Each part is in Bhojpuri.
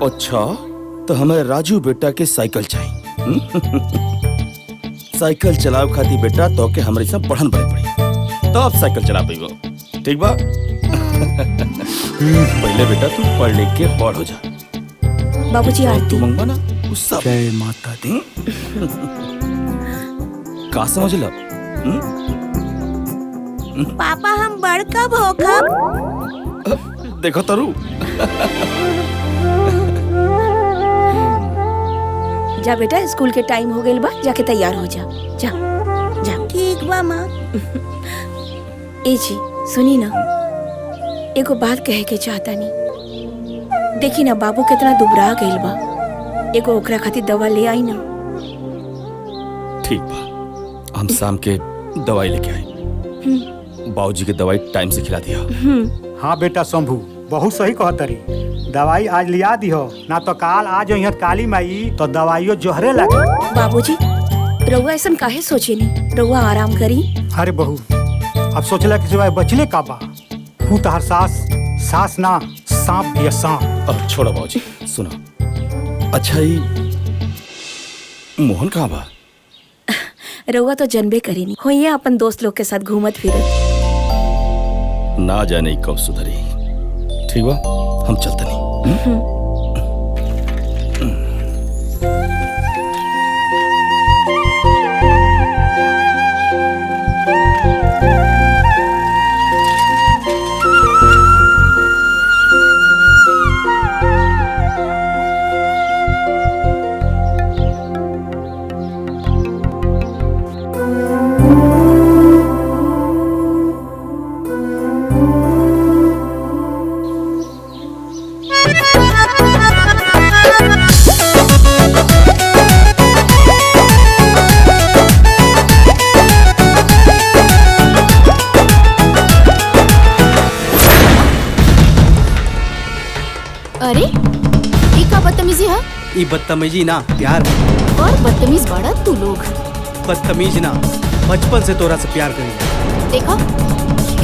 अच्छा तो हमें राजू बेटा के साइकिल चाहिए। साइकिल चलाव खाती बेटा तो के हमारे साथ पढ़न पड़े पड़ी तो अब साइकिल चला पाइबो, ठीक बा? पहले बेटा तू पढ़ लिख के बड़ हो जा। बाबूजी आरती मंगवा ना उस सब। जय माता दी। का समझ ला? पापा हम बड़ कब होखब? देखो तरु। जा बेटा स्कूल के टाइम हो गइल बा, जाके तैयार हो जा। जा जा। ठीक बा माँ। ए जी सुनी ना, एगो बात कहे के चाहता नहीं। देखी ना बाबू कितना दुबरा गइल बा, एगो ओकरा खातिर दवा ले आई ना। ठीक बा, हम शाम के दवाई लेके आए। बाबूजी के दवाई टाइम से खिला दिया। हाँ बेटा शंभू बहुत सही कहतरी। दवाई आज लिया दियो ना तो काल आज यहाँ काली माई तो दवाइयों जोहरे लगे। बाबूजी रउआ ऐसा काहे सोचे नहीं, रउआ आराम करी। अरे बहू अब सोचला कि सिवाय बचले का बा। हूँ तहर सास ना सांप दिया सांप। अब छोड़ो बाबूजी, सुनो। अच्छा ही मोहन कहाँ बा? रउआ तो जनबे करी नहीं, होइए अपन दोस्त लोग के साथ घूमत फिरत। ना जाने कब सुधरी। ठीक बा हम चलते नहीं। अरे ये का बदतमीजी है? ये बदतमीजी ना प्यार। और बदतमीज बड़ा तू लोग। बदतमीज ना, बचपन से तोरा से प्यार करी। देखा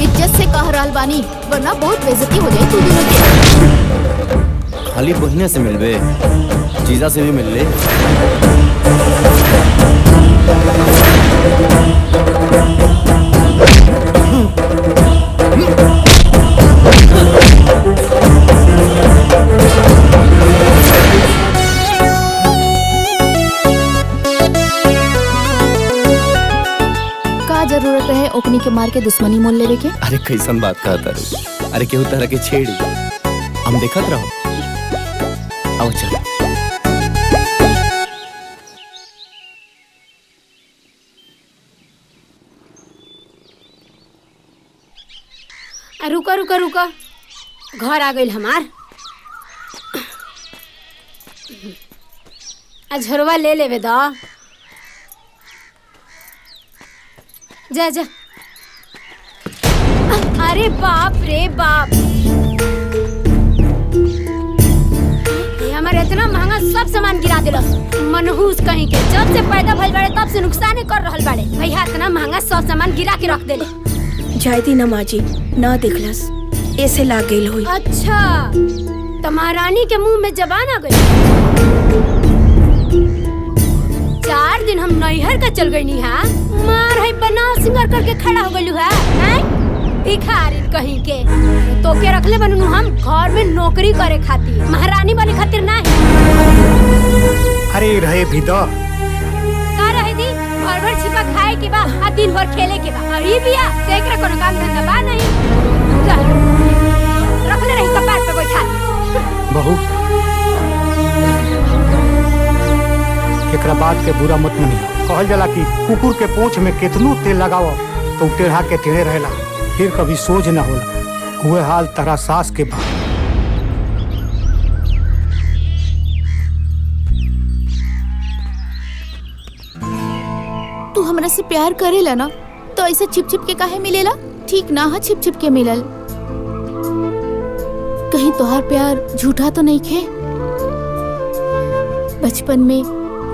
इज्जत से कह रहल बानी, वरना बहुत बेइज्जती हो जाए तू दोनों की। खाली बहिने से मिलबे, जीजा से भी मिल ले। जरूरत है ओकनी के मार के दुश्मनी मोल लेवे के? अरे कैसन बात कहता रू? अरे केहू तरह के छेड़ी हम देखत रहो। आओ चल। रुका रुका रुका, घर आ गइल हमार। झोरवा ले लेवे दा। जा जा। अरे बाप रे बाप, ये हमारे इतना महंगा सब सामान गिरा दिलस। मनहूस कहीं के, जब से पैदा भइल बाड़े तब से नुकसान कर रहल बाड़े। भैया इतना महंगा सब सामान गिरा के रख देले। जायदी ना माँ जी, ना देखलस ऐसे लाग गइल होई। अच्छा तमारानी के मुंह में जबान आ गई। 4 दिन हम नैहर का चल गई नी। हाँ मार है बनाव सिंगर करके खड़ा हो गलू है। भिखारी कहीं के तो के रखले बनू हम घर में नौकरी करे खातिर, महारानी बने खातिर ना। अरे रहे भी दो का रहे दी, भर भर छिपा खाए के बा आ दिन भर खेले के बा। अरे बिया एकरा कोनो काम धंधा बा नहीं। रखले रही कपार पे बैठा। बहू एकरा बात के बुरा मत मनी। कहल जाला कि कुकुर के पूंछ में कितनो तेल लगाओ तो टेढ़ा के टेढ़े रहेला, फिर कभी सोच न होला। हुए हाल तारा सास के बा। तू हमरा से प्यार करेला ना तो ऐसे छिप छिप के काहे मिलेला? ठीक ना है छिप छिप के मिलल। कहीं तोहार प्यार झूठा तो नहीं खे? बचपन में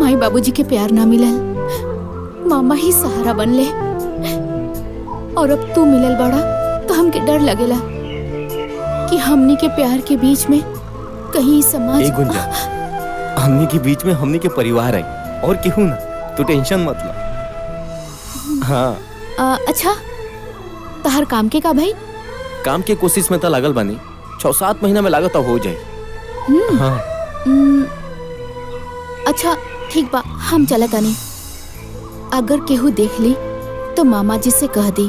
माई बाबूजी के प्यार ना मिलल, मामा ही सहारा बनले, और अब तू मिलल बड़ा तो हमके डर लगेला कि हमनी के प्यार के बीच में कहीं समाज। ए गुंजा, हमनी के बीच में हमनी के परिवार है और केहू ना, तू टेंशन मत ला। हाँ अच्छा तहर काम के का भाई? काम के कोशिश में तो लागल बानी, 6-7 महीना में लागत हो जाए। हाँ अच्छा ठीक बा, हम चलत आनी। अगर केहू देख ली तो मामा जी से कह दी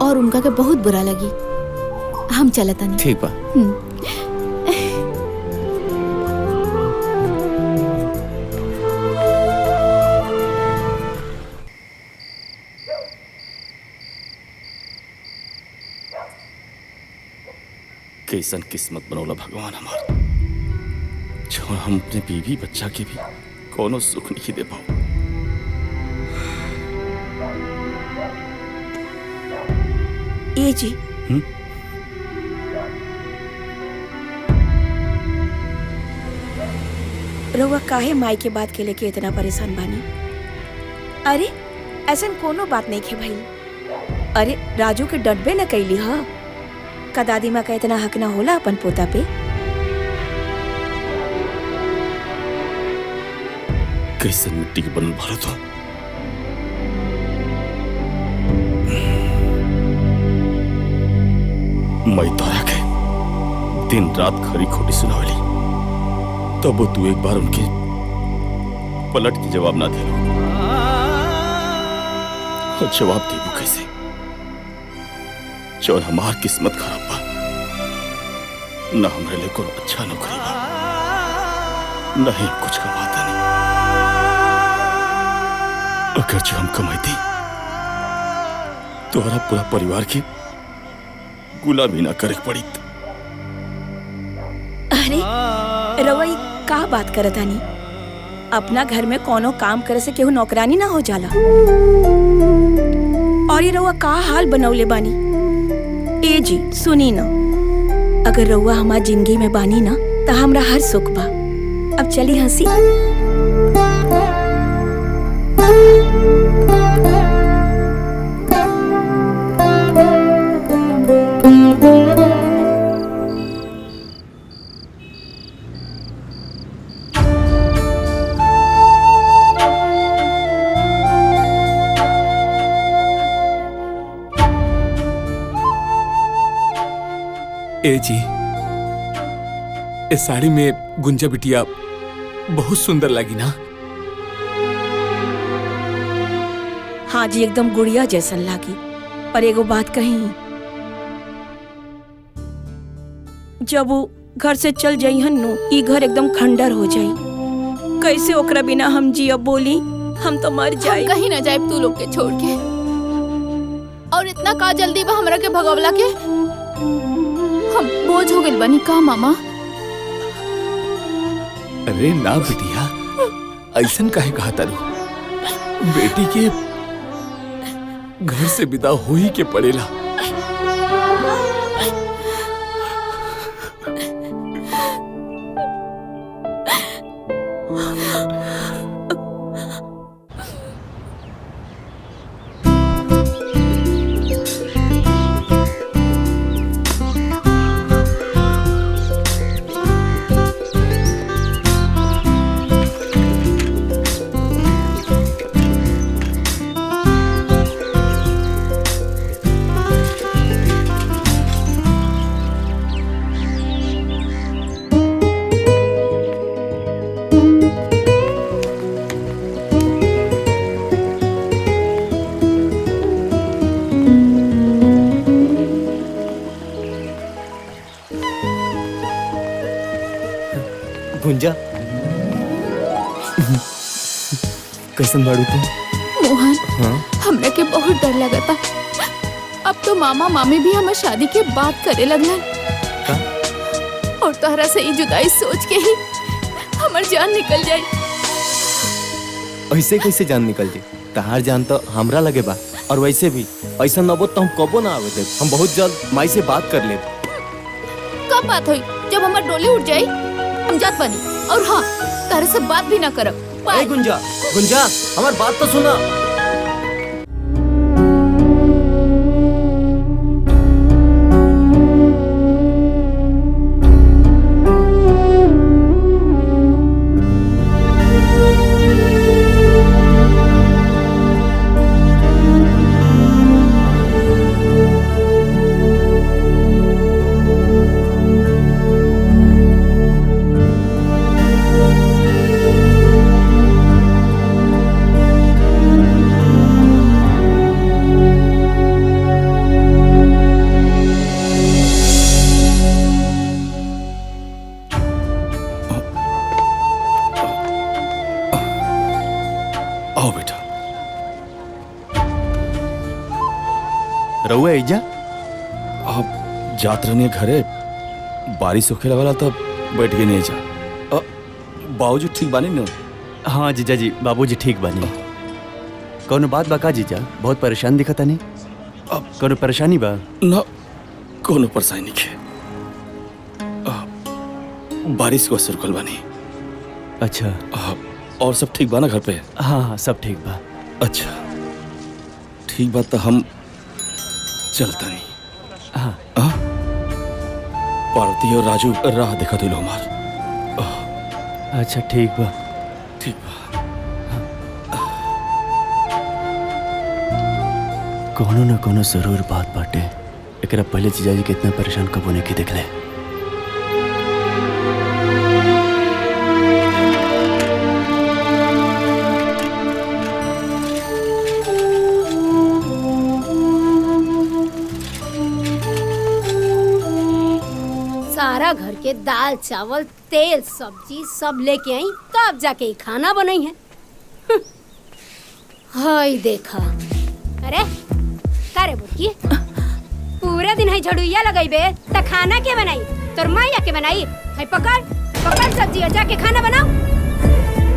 और उनका के बहुत बुरा लगी। हम चलत आनी। ठीक बा। कैसन किस्मत बनौला भगवान हमार, जो हम अपने बीवी बच्चा के भी कोनो सुख नहीं दे पाओ। ये जी रउआ काहे माई के बात के लेके इतना परेशान बानी? अरे ऐसा कोनो बात नहीं है भाई। अरे राजू के डटबे न कैली हा का दादी माँ का इतना हक ना होला अपन पोता पे? कैसे मिट्टी के बनल भारत हो। मैं तारा के दिन रात खरी खोटी सुनावली, तब तू एक बार उनके पलट के जवाब ना दे लो। और जवाब देबू कैसे जो हमार किस्मत खराब बा, न हमरे लिए कोई अच्छा नौकरी बा, नहीं कुछ कमाता नहीं। अगर जो हम कमाती तो हमारा पूरा परिवार की गुलामी ना करे पड़ी। अरे रउआ का बात करत आनी? अपना घर में कोनो काम करे से केहू नौकरानी ना हो जाला। और ये रउआ का हाल बनौले बानी? ए जी सुनी ना, अगर रउआ हमार जिंदगी में बानी ना तो हमरा हर सुख बा। अब चली हंसी। ए जी, इस साड़ी में गुंजा बिटिया बहुत सुंदर लगी ना? हाँ जी एकदम गुड़िया जैसन लागी। पर एगो बात कही, जब वो घर से चल जाई हन नु, ई घर एकदम खंडर हो जाई। कैसे ओकरा बिना हम जिया बोली? हम तो मर जाए। हम कहीं ना जाए तू लोग के छोड़ के। और इतना का जल्दी बा हमरा के भगवला के? हम बोझ हो गइल बानी का मामा? अरे ना बिटिया, ऐसन काहे कहा तारू? बेटी के घर से विदा हो ही के पड़ेला। गुंजा, कैसन बाड़ू तुम? मोहन, हाँ? हमरा के बहुत डर लगता। अब तो मामा मामी भी हमार शादी के बात करे लगलन। और तोहरा से ई जुदाई सोच के ही हमार जान निकल जाए। ऐसे कैसे जान निकल जाए? तहार जान तो हमरा लगे बा। और वैसे भी ऐसा नबो तो हम कबो ना आवे दे। हम बहुत जल्द माई से बात कर ले। कब बात हुई? जब हमार डोली उठ जाई हम जात बनी। और हाँ, तारे से बात भी ना करब। ए गुंजा, गुंजा, हमार बात तो सुना। रहुआ एजा अब जात रहने घरे बारिश होखे लगला तब बैठ गए नहीं जा। बाबूजी ठीक बानी न? हाँ जीजा जी, बाबूजी ठीक बानी। कौनो बात बा का जीजा? बहुत परेशान दिखता नहीं। अब कौनो परेशानी बा? न कोनो परेशानी नहीं है। बारिश को असर कल बानी। अच्छा। और सब ठीक बा ना घर पे? हाँ हाँ सब ठीक बा। अच्छा ठीक बात तो हम चलता नहीं। हाँ पार्वती और राजू राह देखा तो लो हमार। अच्छा ठीक बा। ठीक बा। कोनो न कोनो जरूर बात बाटे। एकरा पहले जीजा जी कितना परेशान कब होने की देख ले। सारा घर के दाल चावल तेल सब्जी सब लेके आई तब जाके ही खाना बनाई है। हाय देखा। अरे का रे बुटकी, पूरे दिन है झड़ुइया लगाइबे त खाना के बनाई? तोर माया के बनाई है? पकड़ पकड़ सब्जी जाके खाना बनाओ।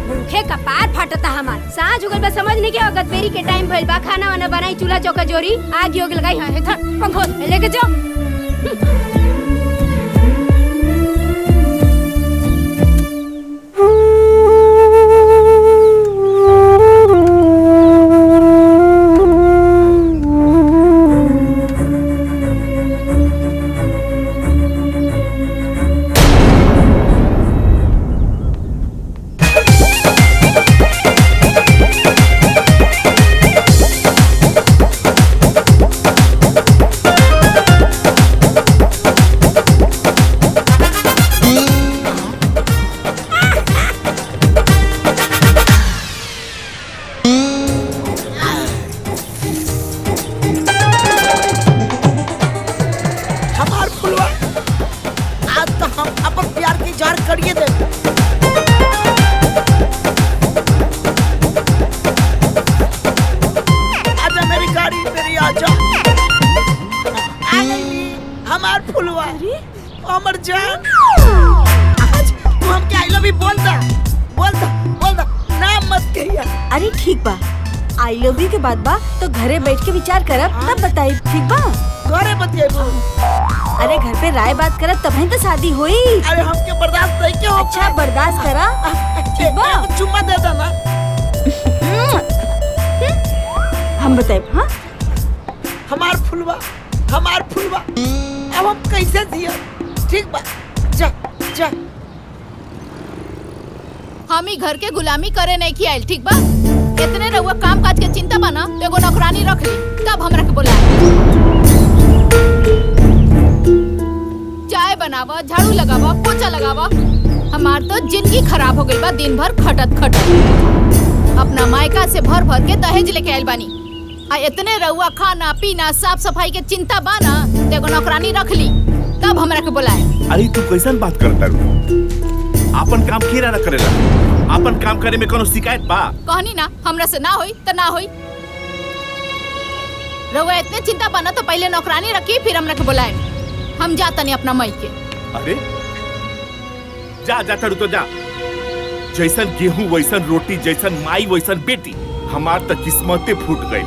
भूखे का पार फटता हमार। साँझ हो गइल बा, समझ नहीं के अगत बेरी के टाइम भइल बा। खाना वाना बनाई, चूल्हा चौका जोरी, आग योग लगाई है। था पंखो लेके जाओ। अरे ठीक बा, आई लव यू के बाद बा तो घरे बैठ के विचार करब तब बताई। ठीक बा? घरे बतियाबो। अरे घर पे राय बात करब तब तो शादी हुई। अरे हमके बर्दाश्त नहीं क्यों? अच्छा बर्दाश्त करा। ठीक बा? चुम्मा दे देना। हम बताए। हाँ हमार फुलवा अब हम कैसे जिया? ठीक बा, जा जा। हम ही घर के गुलामी करे नहीं की आयल। ठीक बा? इतने रहुआ काम काज के चिंता बना तो एगो नौकरानी रख ली तब हमरा के बुलाए। चाय बनावा, झाड़ू लगावा, पोछा लगावा। हमार तो जिंदगी खराब हो गई बा दिन भर खटत खटत। अपना मायका से भर भर के दहेज लेके आयल बानी। आ इतने रहुआ खाना पीना साफ सफाई के चिंता बाना तो एगो नौकरानी रख ली तब हमरा के बुलाए। अरे तू कैसन बात करता रू? आपन काम केरा ना करेला? आपन काम करे में कोनो शिकायत बा? कहनी ना हमरा से ना होई तो ना होई। रहुआ इतने चिंता बना तो पहले नौकरानी रखी फिर हमरा के बुलाए। हम जाता नहीं अपना मई के। अरे जा जा तड़ू तो जा। जैसन गेहूं वैसन रोटी, जैसन माई वैसन बेटी। हमार त किस्मते फूट गई।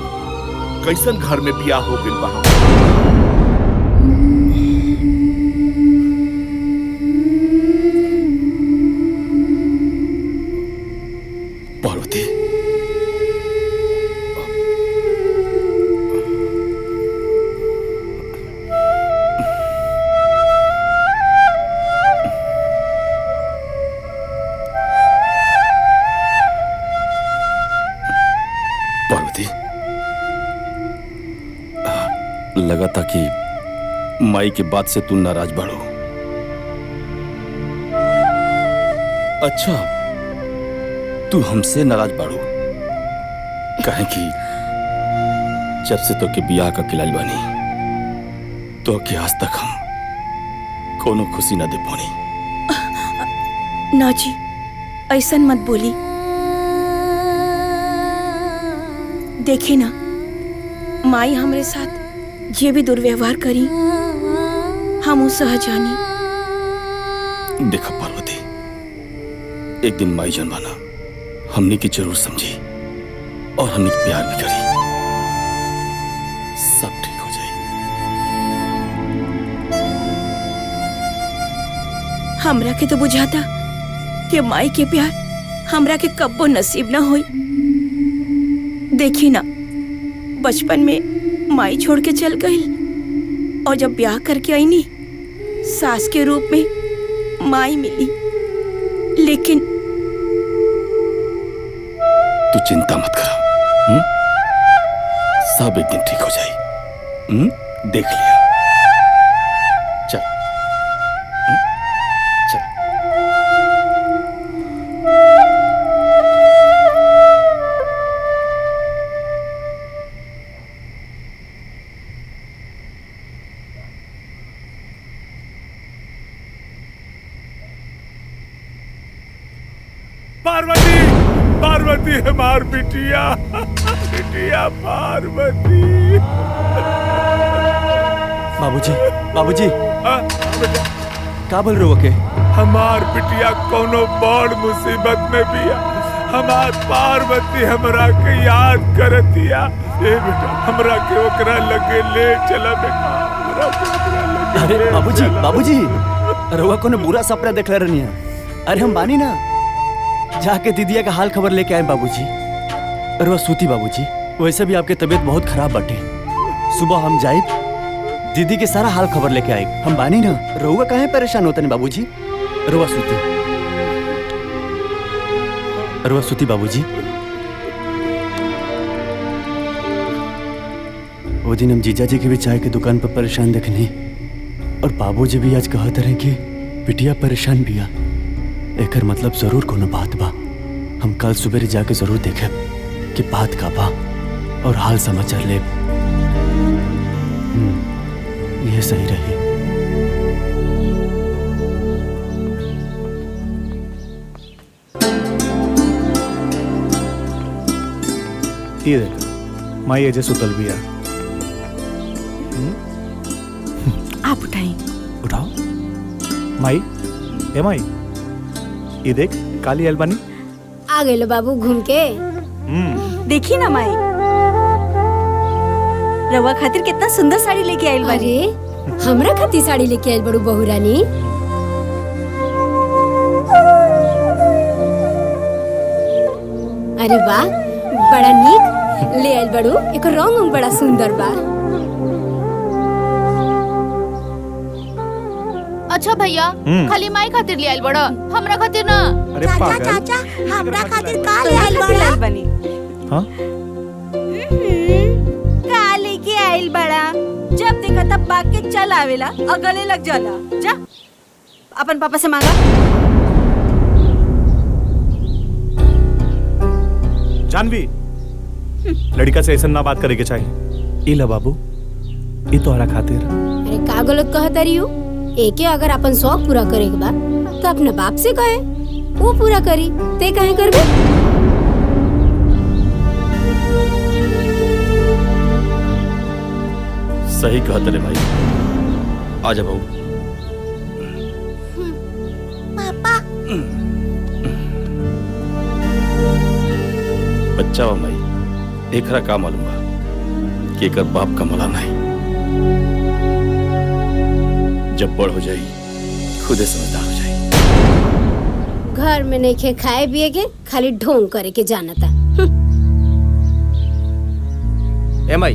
कैसन घर में बियाह हो गइल बा। पार्वती लगा था कि माई के बात से तू नाराज बाड़ो। अच्छा तू हमसे नाराज बाड़ो काहे कि जब से तो के बियाह का खिलाड़ी बानी तो के आज तक हम कोनो खुशी ना दे पानी। ना जी ऐसन मत बोली। देखी ना माई हमरे साथ जे भी दुर्व्यवहार करी हम उस सह जानी। देखा पार्वती, एक दिन माई जनवाना हमने की जरूर समझी और हमने प्यार भी करी। सब ठीक हो जाए। हमरा के तो बुझाता कि माई के प्यार हमरा के कब्बो नसीब ना होई। देखी ना, बचपन में माई छोड़ के चल गई और जब ब्याह करके आई नी सास के रूप में माई मिली। लेकिन तू चिंता मत कर, सब एक दिन ठीक हो जाए। देख लिया। चल चल। पार्वती, पार्वती हमार बिटिया, बिटिया पार्वती। बाबूजी, बाबूजी, का बोल रहे हो के? हमार बिटिया कोनो बड़ मुसीबत में बिया। हमार पार्वती हमरा के याद करतिया। ए बेटा, हमरा के ओकरा लगे ले चला बेटा, हमरा के ओकरा लगे। अरे बाबूजी, बाबूजी, रउआ कोनो बुरा सपना देख रहनी है। अरे हम बानी ना, जाके दीदिया का हाल खबर लेके आए बाबूजी। रउआ सूती बाबूजी, वैसे भी आपके तबीयत बहुत खराब बाटे। सुबह हम जाए दीदी के सारा हाल खबर लेके आए। हम बानी ना, रउआ काहे परेशान होते बाबूजी? रउआ सूती, रउआ सूती बाबूजी। वो दिन हम जीजा जी के भी चाय के दुकान पर परेशान देखनी और बाबूजी भी आज कहते रहे कि बिटिया परेशान बिया। एकर मतलब जरूर कोनो बात बा। हम कल सुबह जाके जरूर देखे कि बात का बा और हाल समाचार ले। यह सही रही। ये देख, माई एजे सुतल बिया। आप उठाई। उठाओ माई। ए माई, ये देख काली अलबानी आ गए बाबू घूम के। देखी ना माई, रवा खातिर कितना सुंदर साड़ी लेके आइल बानी। अरे हमरा खातिर साड़ी लेके आइल बड़ू बहू रानी। अरे वाह, बड़ा नीक ले आइल बड़ू। एक रंग बड़ा सुंदर बा। अच्छा भैया, खाली माई खातिर ले आइल बड़ा, हमरा खातिर ना। अरे पागल, चाचा हमरा खातिर का ले आइल बड़ा बनी? हाँ का लेके आइल बड़ा? जब देखा तब बाग के चल आवेला और गले लग जाला। जा अपन पापा से मांगा। जानवी, लड़का से ऐसा ना बात करे के चाहिए। इला बाबू, ये तोहरा खातिर। अरे का गलत कहत रही हो? एके अगर अपन शौक पूरा करे के बा तो अपने बाप से कहे, वो पूरा करी। ते काहे करबे? सही कहत रे भाई। आजा बहू। पापा बच्चा बा माई, एकरा का मालूम बा कि एकर बाप का मौला नहीं। जब बड़ हो जाई खुदे समझदार हो जाई। घर में नहीं खे खाए पिए के, खाली ढोंग करे के जानता। ए माई,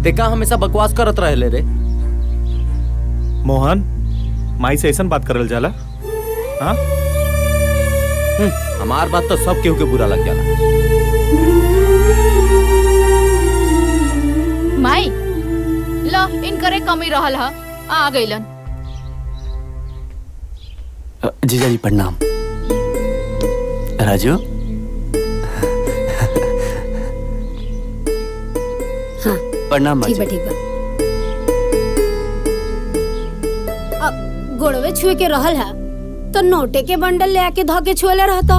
ते का हमेशा बकवास करत रहे रे? मोहन, माई से ऐसा बात करल जाला? हाँ, हमार बात तो सब केहू के बुरा लग जाला। माई ला, इनकरे कमी रहल हा, आ गइलन। जीजा जी प्रणाम। राजू, हाँ प्रणाम। ठीक बा ठीक बा। अब गोड़वे छुए के रहल है तो नोटे के बंडल ले आके धोके छुएले रहता।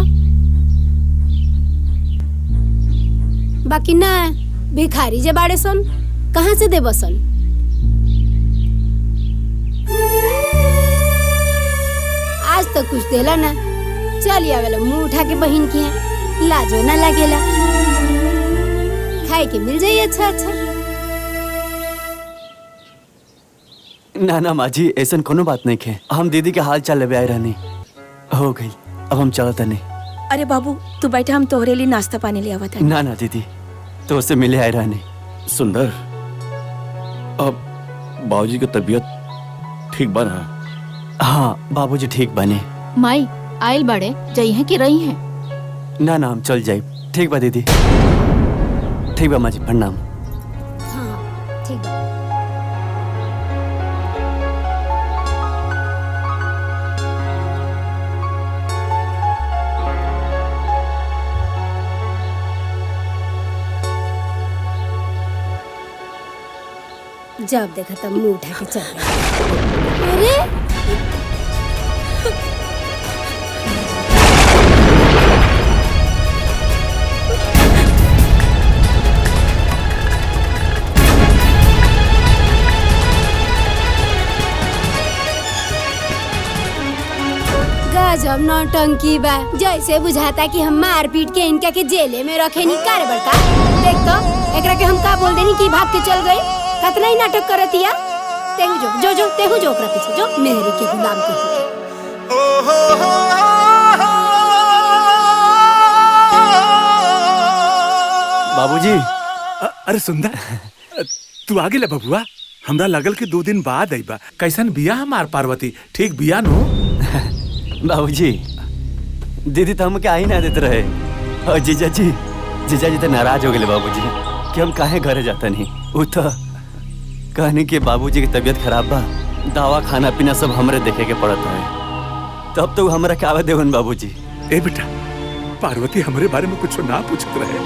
बाकी ना, भिखारी जे बाड़े सन कहाँ से दे बसन। आज तक कुछ देला ना। चल आवेला मुंह उठा के बहन की है, लाजो ना लागेला। खाए के मिल जाई अच्छा अच्छा। ना ना माँ जी, ऐसा कोनो बात नहीं है। हम दीदी के हाल चाल लेवे आए रहनी, हो गई। अब हम चलत नहीं। अरे बाबू तू बैठा, हम तोहरे लिए नाश्ता पानी ले आवत है। ना ना दीदी, तो उससे मिले आए रहनी। सुंदर, अब बाबूजी की तबीयत ठीक बना? हाँ बाबूजी ठीक बने। माई आयल बड़े जई हैं कि रही हैं? ना ना हम चल जाए। ठीक बा दीदी, ठीक बा माँ जी, प्रणाम। हाँ ठीक बा। जब देखा तब मुंह उठा के चल रही। अरे गजब नौटंकी बा। जैसे बुझाता कि हम मार पीट के इनका के जेले में रखे नहीं करे बड़का। देख तो एकरा के हम का बोल देनी कि भाग के चल गई। कतना ही नाटक करतिया। तेहू जो जो जो तेहू जो ओकरा पीछे जो मेहरी के गुलाम के। बाबूजी। अरे सुंदर, तू आगे ले बबुआ। हमरा लगल कि 2 दिन बाद आईबा। कैसन बिया हमार पार्वती? ठीक बिया नो? बाबूजी, दीदी तो हमके आई ना देते रहे। और जीजा जी तो नाराज हो गए बाबूजी कि हम काहे घरे जाता नहीं। वो तो कहने के बाबूजी की तबीयत खराब बा, दवा खाना पीना सब हमरे देखे के पड़ता है। तब तो हमरा क्या देवन बाबूजी। ए बेटा, पार्वती हमरे बारे में कुछ ना पूछत रहे।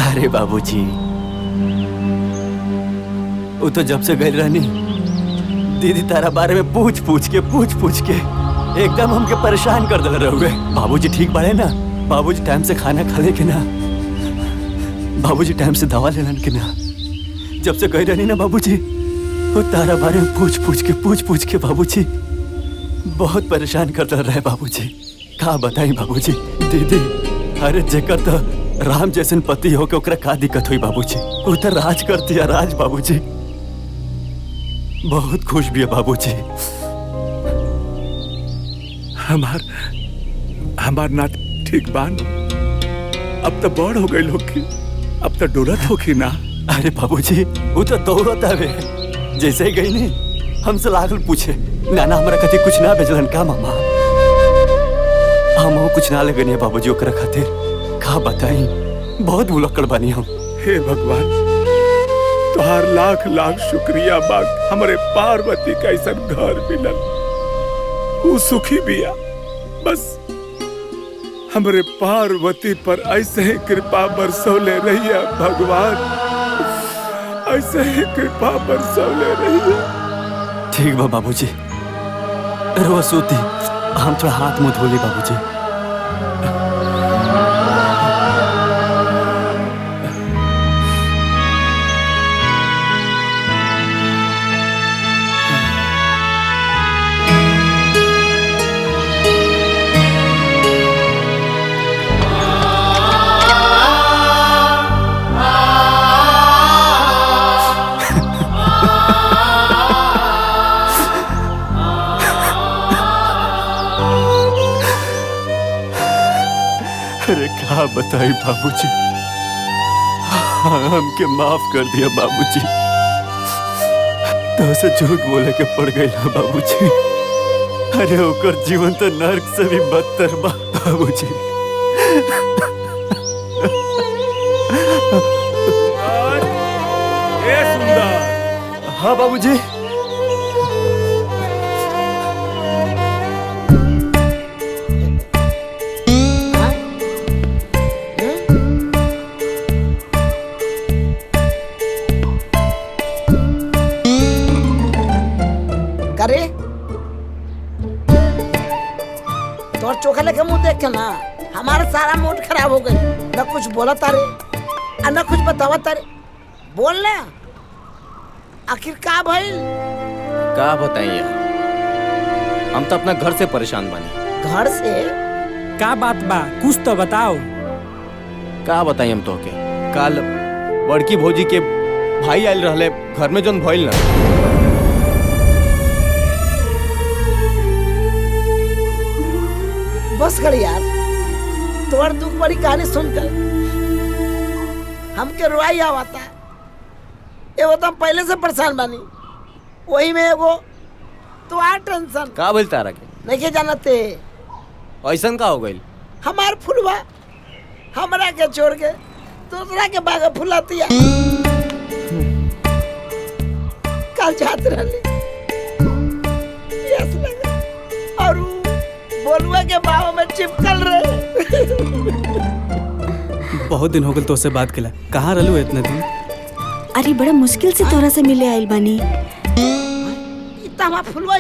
अरे बाबूजी, वो तो जब से गई रहनी दीदी तारा बारे में पूछ पूछ के एकदम हमके परेशान कर दिल रहोगे। बाबूजी ठीक बाड़े ना? बाबूजी टाइम से खाना खा ले के ना? बाबूजी टाइम से दवा ले लन के ना? जब से गई रहनी ना बाबूजी, वो तारा बारे में पूछ के बाबूजी बहुत परेशान कर दिल रहे बाबूजी। का बताई बाबूजी। दीदी, अरे जेकर तो राम जैसन पति हो के ओकरा का दिक्कत हुई बाबूजी? वो तो राज करती है, राज बाबूजी। बहुत खुश भी है बाबूजी। हमार ना ठीक बान। अब तो बड़ हो गई होगी, अब तो डोरत होगी ना? अरे बाबूजी, वो तो दौड़त आवे। जैसे ही गई नहीं हमसे लागल पूछे, नाना हमरा खातिर कुछ ना भेजलन का मामा? हम कुछ ना लगनी है बाबूजी ओकरा खातिर। का बताई, बहुत बुलक्कड़ बानी हम। हे भगवान, तुहार लाख लाख शुक्रिया बाग। हमारे पार्वती का ऐसा घर मिलल, वो सुखी बिया। बस हमारे पार्वती पर ऐसे ही कृपा बरसौले रहिए भगवान, ऐसे ही कृपा बरसौले रहिए। ठीक बा बाबूजी, रोज सोती हम थोड़ा हाथ मुंह धो ली बाबूजी। अरे क्या बताई बाबूजी, हमके माफ कर दिया बाबूजी। तो से झूठ बोले के पड़ गई ना बाबूजी। अरे ओकर जीवन तो नर्क से भी बदतर बा बाबूजी। ए सुंदर। हाँ बाबूजी। करे तोर चोखा लेके मुंह देख के ना हमारा सारा मूड खराब हो गई। न कुछ बोला तारे और न कुछ बतावा तारे। बोल ना, आखिर का भइल? का बताइए, हम तो अपना घर से परेशान बानी। घर से का बात बा, कुछ तो बताओ। का बताई हम तोहके? कल बड़की भौजी के भाई आयल रहले घर में, जोन भइल ना। बस कर यार, तोहर दुख बड़ी कहानी सुनकर हमके रुआई आवता। एगो तो हम पहले से परेशान बानी, वही में एगो तो आ टेंशन। का बोल तारा के? नहीं जानते ऐसन का हो गइल? हमार फुलवा हमरा के छोड़ के दूसरा के बाग फुलातिया। कल जात रहली, प्यास लगा और बोलुआ के बाहों में चिपकल रहे। बहुत दिन हो गए तो से बात केला, कहाँ रहलू इतना दिन? अरे बड़ा मुश्किल से तोरा से मिले आइल बानी। इतना फुलवा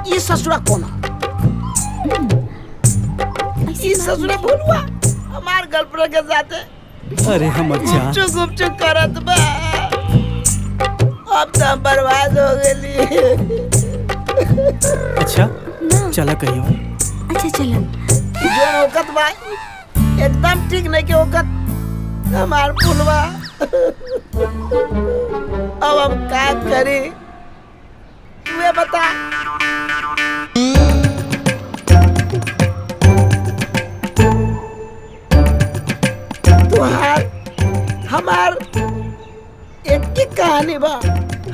ये ससुरा कोना, ये ससुरा फुलवा हमार गर्लफ्रेंड के साथ अरे हमर जान, गुपचुप करत बा। अब तो हम बर्बाद हो गई। अच्छा चला कहियो। अच्छा चलो। जो औकत बा एकदम ठीक नहीं के औकत हमार फुलवा। अब हम क्या करी तू बता। तुहार हमार एक की कहानी बा।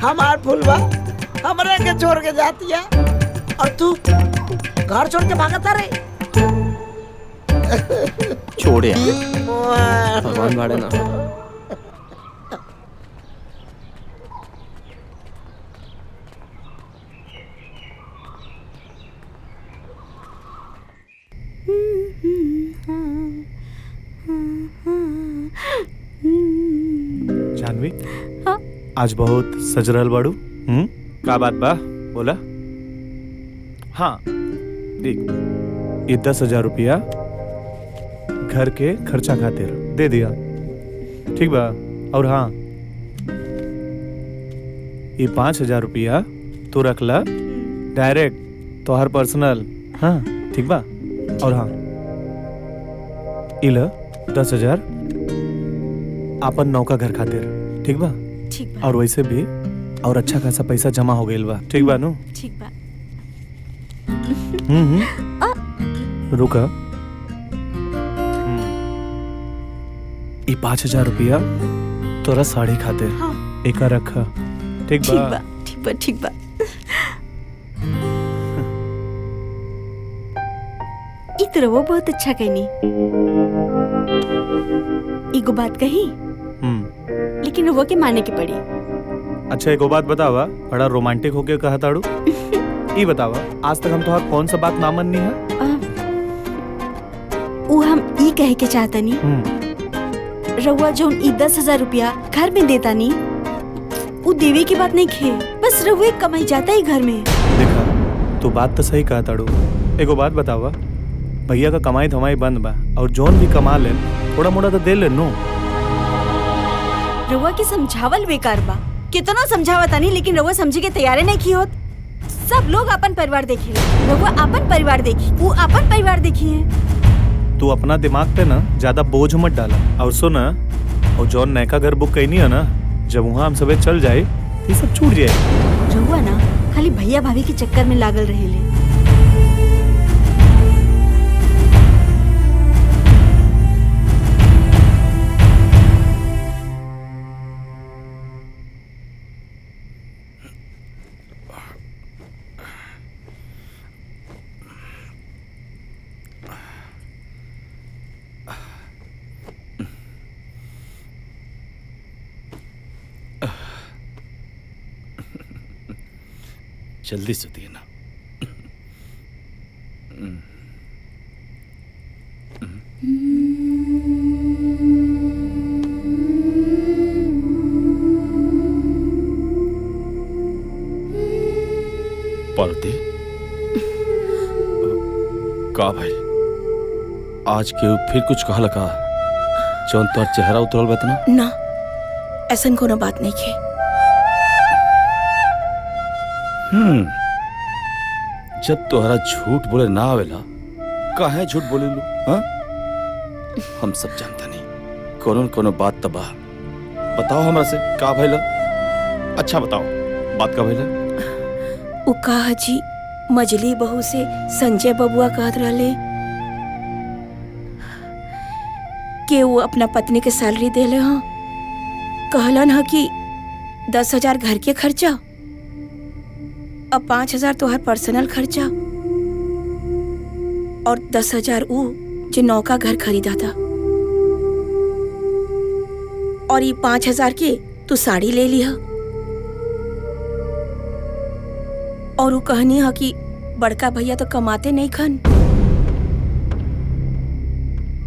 हमार फुलवा हमरा के छोड़ के जाती है और तू घर छोड़ के भागता रे। छोड़े भगवान बाड़े ना। जानवी, आज बहुत सजरल बाड़ू। का बात बा बोला। हाँ देख, ये 10,000 रुपया घर के खर्चा खातिर दे दिया, ठीक बा। और हाँ, ये 5,000 रुपया तू रख ला डायरेक्ट तो हर पर्सनल। हाँ ठीक बा। और हाँ, इला 10,000 आपन नौका घर खातिर, ठीक बा। ठीक बा। और वैसे भी और अच्छा खासा पैसा जमा हो गइल बा, ठीक बा नु? ठीक बा। रुका। ये 5,000 रुपया तोरा साड़ी खातिर। हाँ। एका रखा, ठीक बा? ठीक बा, ठीक बा, ठीक बा। ई तो वो बहुत अच्छा कहनी। एगो बात कही, लेकिन वो के माने के पड़ी। अच्छा एगो बात बतावा, बड़ा रोमांटिक होके कहा ताड़ू। ये बतावा, आज तक हम तोहार कौन सा बात ना मननी है? वो हम ई कहे के चाहता नी, रउआ जो ई 10,000 रुपया घर में देता नी, वो देवे की बात नहीं खे, बस रउआ कमाई जाता ही घर में। देखा, तू बात तो सही कहा ताड़ू। एगो बात बतावा, भैया का कमाई धमाई बंद बा और जोन भी कमा ले थोड़ा मोड़ा तो दे ले नो। रउआ के समझावल बेकार बा। कितना समझावता नहीं, लेकिन रउआ समझे के तैयारे नहीं की होत। सब लोग अपन परिवार देखी, रउआ अपन परिवार देखी, वो अपन परिवार देखी है। तू अपना दिमाग पे ना ज्यादा बोझ मत डाला। और सुना, और जौन नयका घर बुक कैनी है ना, जब वहाँ हम सबे चल जाए ये सब छूट जाए। रउआ ना खाली भैया भाभी के चक्कर में लागल रहेले। जल्दी से दिए ना। पर्दे का भाई, आज के फिर कुछ कहा लगा जौन तोर चेहरा उतरल बतना ना, ऐसा कोनो बात नहीं खे। जब तोहरा झूठ बोले ना आवेला काहे झूठ बोले लो? हाँ, हम सब जानता नहीं कोनो न कोनो बात तबा। बताओ हमरा से का भइला? अच्छा बताओ बात का भइला? उ कहा जी मजली बहू से संजय बबुआ कहत रहले कि वो अपना पत्नी के सैलरी देले हाँ, कहलन ह कि 10,000 घर के खर्चा अब 5,000 तोहर पर्सनल खर्चा और 10,000 ऊ जो नौका घर खरीदा था और ये 5,000 के तू साड़ी ले लिया और वो कहनी है कि बड़का भैया तो कमाते नहीं खन,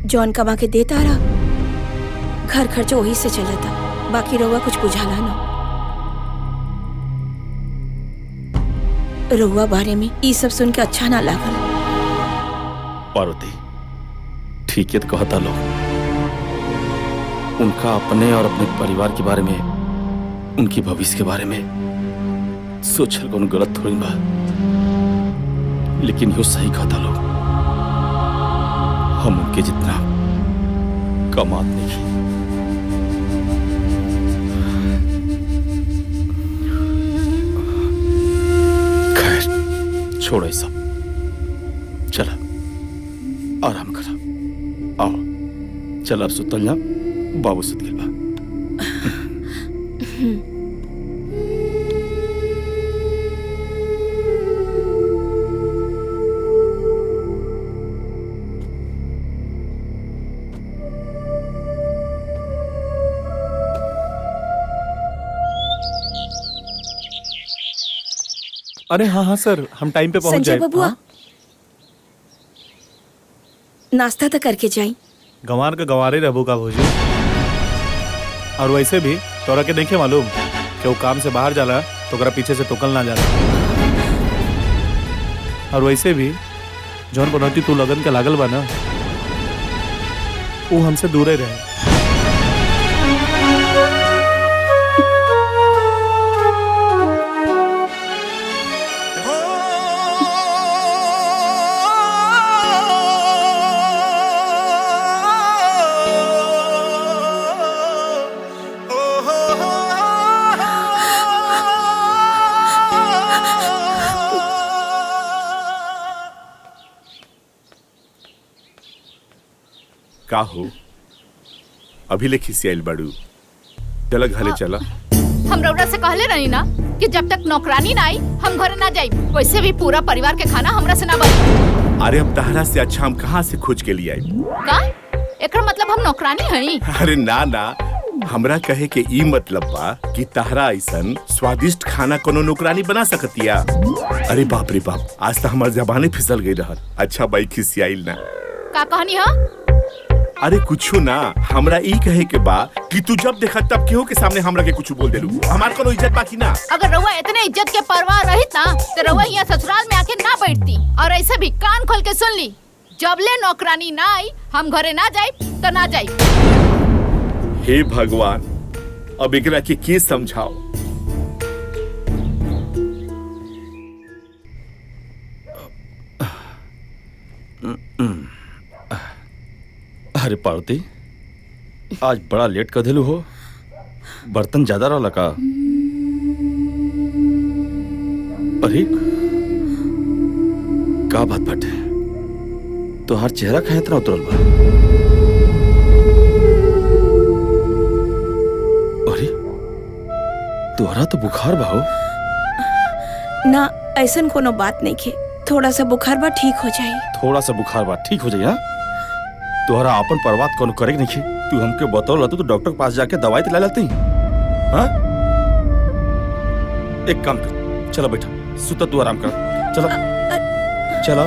जौन कमा के देता रहा घर खर्च वही से चला था, बाकी रउआ कुछ बुझाला ना। रउआ बारे में ये सब सुन के अच्छा ना लागल। पार्वती ठीक है तो कहता लो, उनका अपने और अपने परिवार के बारे में, उनकी भविष्य के बारे में सोचल कौन गलत थोड़ी बा, लेकिन यो सही कहता लो, हम उनके जितना कमात नहीं। खैर छोड़ो ये सब, चला आराम करा। आओ चल अब सुतल जा, बाबू सुत गेल बा। अरे हाँ हाँ सर, हम टाइम पे पहुंच संजय जाए। बबुआ नाश्ता तो करके जाई। गंवार का गंवारे रहबो का भोजी। और वैसे भी तोरा के देखे मालूम कि वो काम से बाहर जाला तो ओकरा पीछे से टोकल ना जाला। और वैसे भी जौन बनौती तू लगन के लागल बा ना, वो हमसे दूरे रहे। का हो अभी ले खिसियाइल बाड़ू? चला घरे चला। हम रउरा से कहले रही ना कि जब तक नौकरानी ना आई हम घरे ना जाई। वैसे भी पूरा परिवार के खाना हमरा से ना बनी। अरे अब तहरा से अच्छा हम कहाँ से खोज के लिए आई? का एकर मतलब हम नौकरानी हई? अरे ना ना, हमरा कहे के ई मतलब बा कि तहरा ऐसन स्वादिष्ट खाना कोनो नौकरानी बना सकतिया। अरे बाप रे बाप, आज तो हमार जबाने फिसल गई रहल। अच्छा बाई खिसियाइल ना। का कहनी हा? अरे कुछो ना, हमरा ई कहे के बा कि तू जब देखा तब केहू के सामने हमरा के कुछ बोल देलू। हमार कोनो इज्जत बाकी ना। अगर रउआ इतने इज्जत के परवाह रहित ना तो रउआ यहाँ ससुराल में आके ना बैठती। और ऐसे भी कान खोल के सुन ली, जब ले नौकरानी ना आई हम घरे ना जाई तो ना जाई। हे भगवान, अब एकरा के समझाओ। अरे पार्वती आज बड़ा लेट कर दिलू हो, बर्तन ज्यादा रहा का? अरे का बात बाटे, तोहार चेहरा काहे इतना उतरल बा? अरे तोहरा तो बुखार बा हो। ना ऐसन कोनो बात नहीं खे, थोड़ा सा बुखार बा ठीक हो जाई। थोड़ा सा बुखार बा ठीक हो जाई? हाँ तोहरा अपन परवात कोनो करे नहीं खे। तू हमके बतौल तो डॉक्टर के पास जाके दवाई तो ला लेती। हाँ एक काम कर, चलो बेटा सुता, तू आराम कर। चलो चलो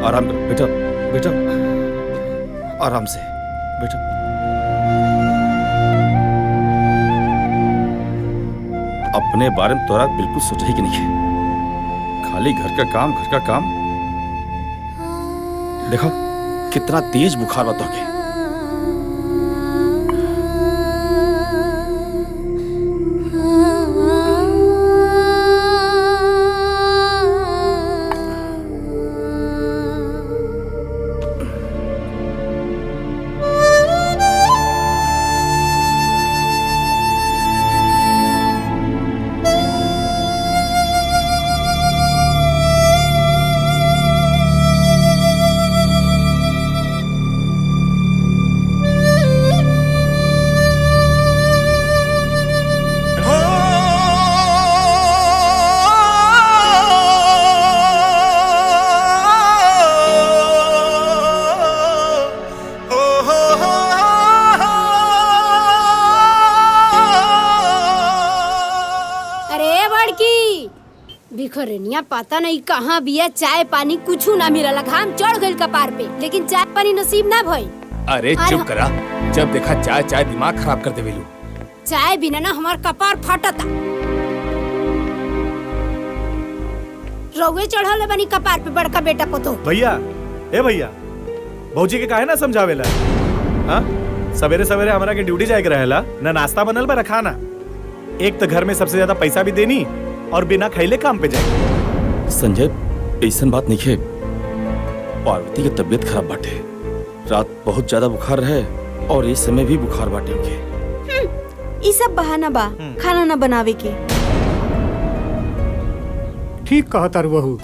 आराम कर बेटा, बेटा आराम से बेटा। अपने बारे में तोरा बिल्कुल सोचा ही कि नहीं है, खाली घर का काम घर का काम। देखो कितना तेज बुखार बता के। लड़की बिखरनिया पता नहीं कहाँ बिया। चाय पानी कुछ ना मिलला। घाम चढ़ गइल कपार पे, लेकिन चाय पानी नसीब ना भइल। अरे चुप करा, जब देखा चाय चाय दिमाग खराब कर देवेलू। चाय बिना ना हमार कपार फाटता। रोगे चढ़ल बनी कपार पे बड़का बेटा पतो। भैया, ए भैया, भौजी के काहे ना समझावेला? हाँ, सवेरे सवेरे हमारा के ड्यूटी जाए के रहेला, ना नाश्ता बनल बा खाना। एक तो घर में सबसे ज्यादा पैसा भी देनी और बिना खैले काम पे जाए। संजय, ऐसा बात नहीं है। पार्वती की तबीयत खराब बाटे, रात बहुत ज्यादा बुखार रहे और इस समय भी बुखार बाटे उनके। ये सब बहाना बा खाना ना बनावे के। ठीक कहता रू बहू,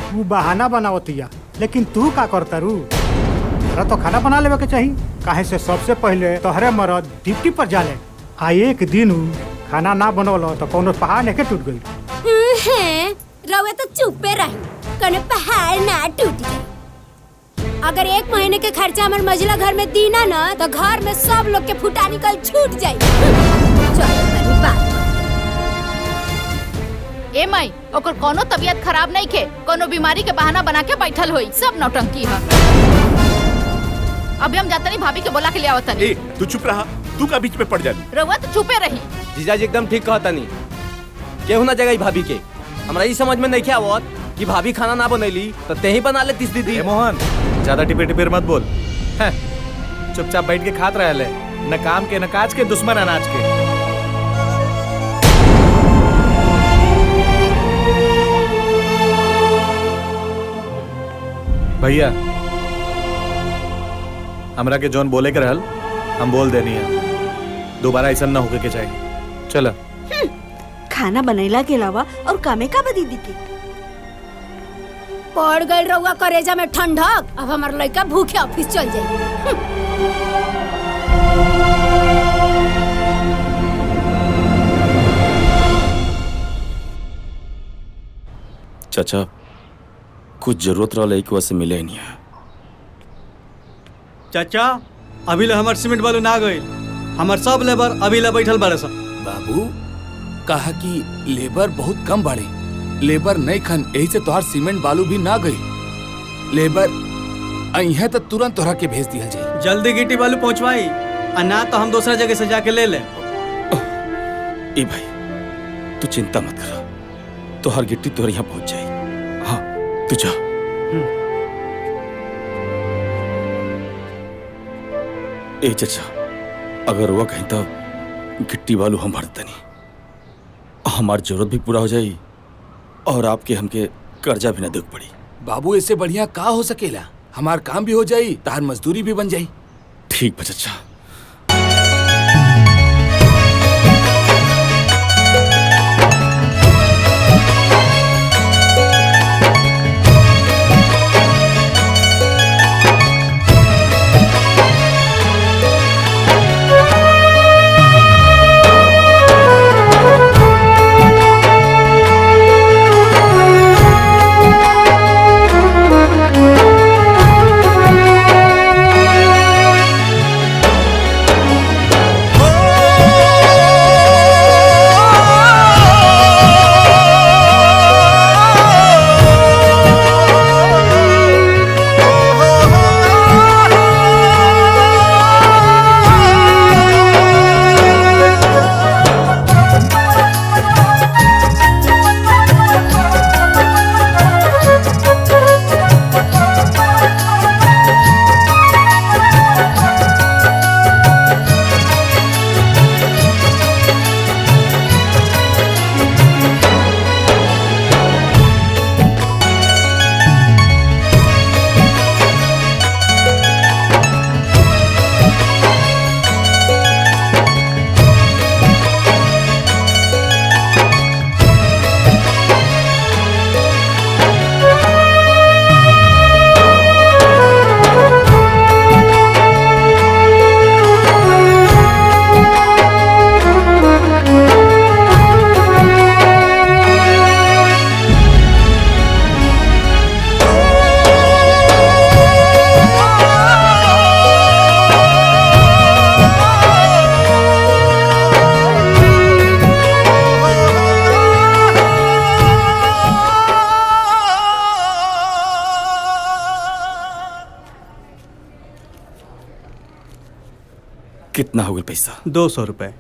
तू बहाना बनावतिया, लेकिन तू का करता रू? तोरा तो खाना बना लेवे के चाहिए। काहे से सबसे पहले तोहरे मरद ड्यूटी पर जाले। आ एक दिन खाना ना बनवलो तो कोनो पहाड़ नहीं टूट गई। रउआ तो चुपे रही, कोनो पहाड़ ना टूट गई। अगर 1 महीने के खर्चा हमारे मझला घर में दीना ना तो घर में सब लोग के फुटा निकल छूट जाई। चलो तनी बात। ए माई, ओकर कोनो तबीयत खराब नहीं के, कोनो बीमारी के बहाना बना के बैठल होई। सब नौटंकी है। अभी हम जाते नहीं, भाभी के बोला के ले आवत नहीं। तू चुप रहा, तू का बीच में पड़ जानी। रउआ तो चुपे रही। जीजाजी एकदम ठीक कहता नहीं। केहू ना जगह भाभी के। हमरा ये समझ में नहीं क्या आवत कि भाभी खाना ना बनैली तो ते ही बना लेतीस दीदी। मोहन, ज्यादा टिपे टिपेर मत बोल। चुपचाप बैठ के खात रहे ले, न काम के न काज के, दुश्मन अनाज के। भैया, हमरा के जौन बोले के रहल हम बोल देनी है। दोबारा ऐसा ना होके के चाहिए। चला। खाना बनैला के अलावा और कामे का बदी दी के पड़ गई रउआ करेजा में ठंडक। अब हमार लड़का भूखे ऑफिस चल जाए। चाचा, कुछ जरूरत रहा एक वैसे मिले नहीं है। चाचा, अभी ले हमार सीमेंट बालू ना गइल। हमार सब लेबर अभी ले बैठल बारे सब। बाबू कहा कि लेबर बहुत कम बाड़े। लेबर नहीं खन, यही से तोहार सीमेंट बालू भी ना गई। लेबर अइहे तो तुरंत तोहरा के भेज दिया जाए। जल्दी गिट्टी बालू पहुंचवाई, और ना तो हम दूसरा जगह से जाके ले ले। ए भाई, तू चिंता मत कर, तो हर गिट्टी तोहरे यहाँ पहुंच जाए। हाँ, तू जा। ए चाचा, अगर वो कहीं तो गिट्टी बालू हम भरते नहीं, हमारी जरूरत भी पूरा हो जाए और आपके हमके कर्जा भी ना देख पड़ी। बाबू, इससे बढ़िया का हो सकेला? हमार काम भी हो जाई, तार मजदूरी भी बन जाई। ठीक बा चाचा। कितना हो गया पैसा? 200 रुपए।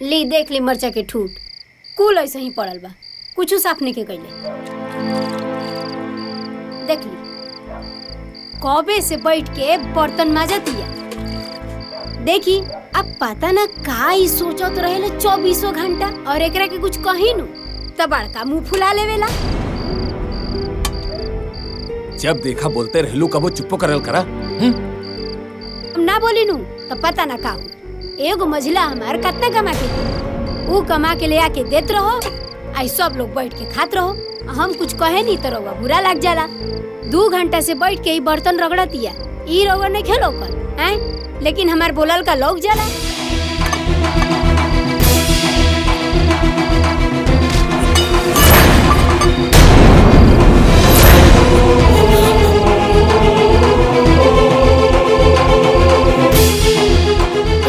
ली देख ली मरचा के ठूट कुल ऐसे ही पड़ल बा, कुछ साफ नहीं के कैले। देख ली कबे से बैठ के बर्तन माजतिया। देखी अब पता ना का ही सोचत रहेले 24 घंटा और एकरा के कुछ कही नु त बड़का मुंह फुला लेवेला। जब देखा बोलते रहलू कबो चुप्पो करल करा। अब ना बोली नु तो पता ना का हो। एगो मझला हमार कितना कमा के वो कमा के ले आके देत रहो, आई सब लोग बैठ के खात रहो। हम कुछ कहे नहीं तो रउआ बुरा लग जाला। 2 घंटा से बैठ के ही बर्तन रगड़तिया, ई रउआ नहीं खेलो कर हैं, लेकिन हमार बोलल का लोग जाला।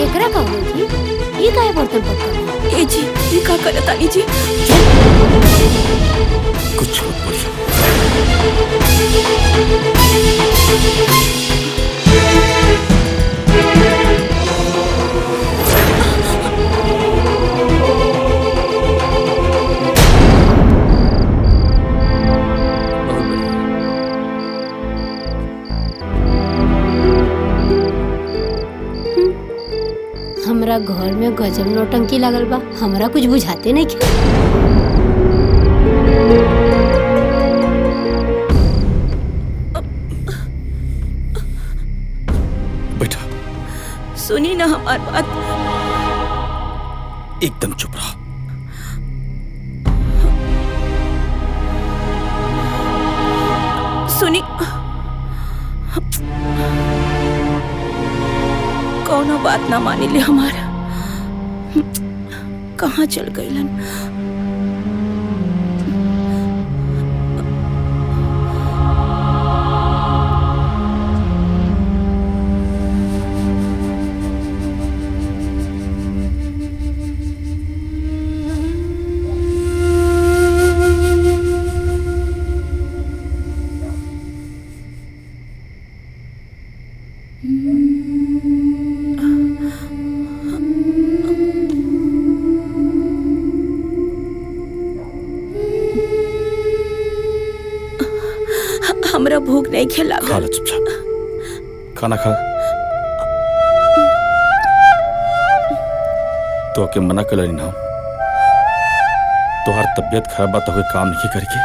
एकरा का होगी ई काहे बर्तन पकड़ ए जी ई का करत आनी जी? कुछ मत बोलिए। हमरा घर में गजब नौटंकी लागल बा, हमरा कुछ बुझाते नहीं क्या। बेटा सुनी ना हमार बात। एकदम चुप रहा। सुनी कौनो बात ना मानी ले हमारा। कहाँ चल गईलन? हमरा भूख नहीं खिला। खा ले चुपचाप, खाना खा। तो के मना कर ना, तोहार तबीयत खराब बा तो काम नहीं करके,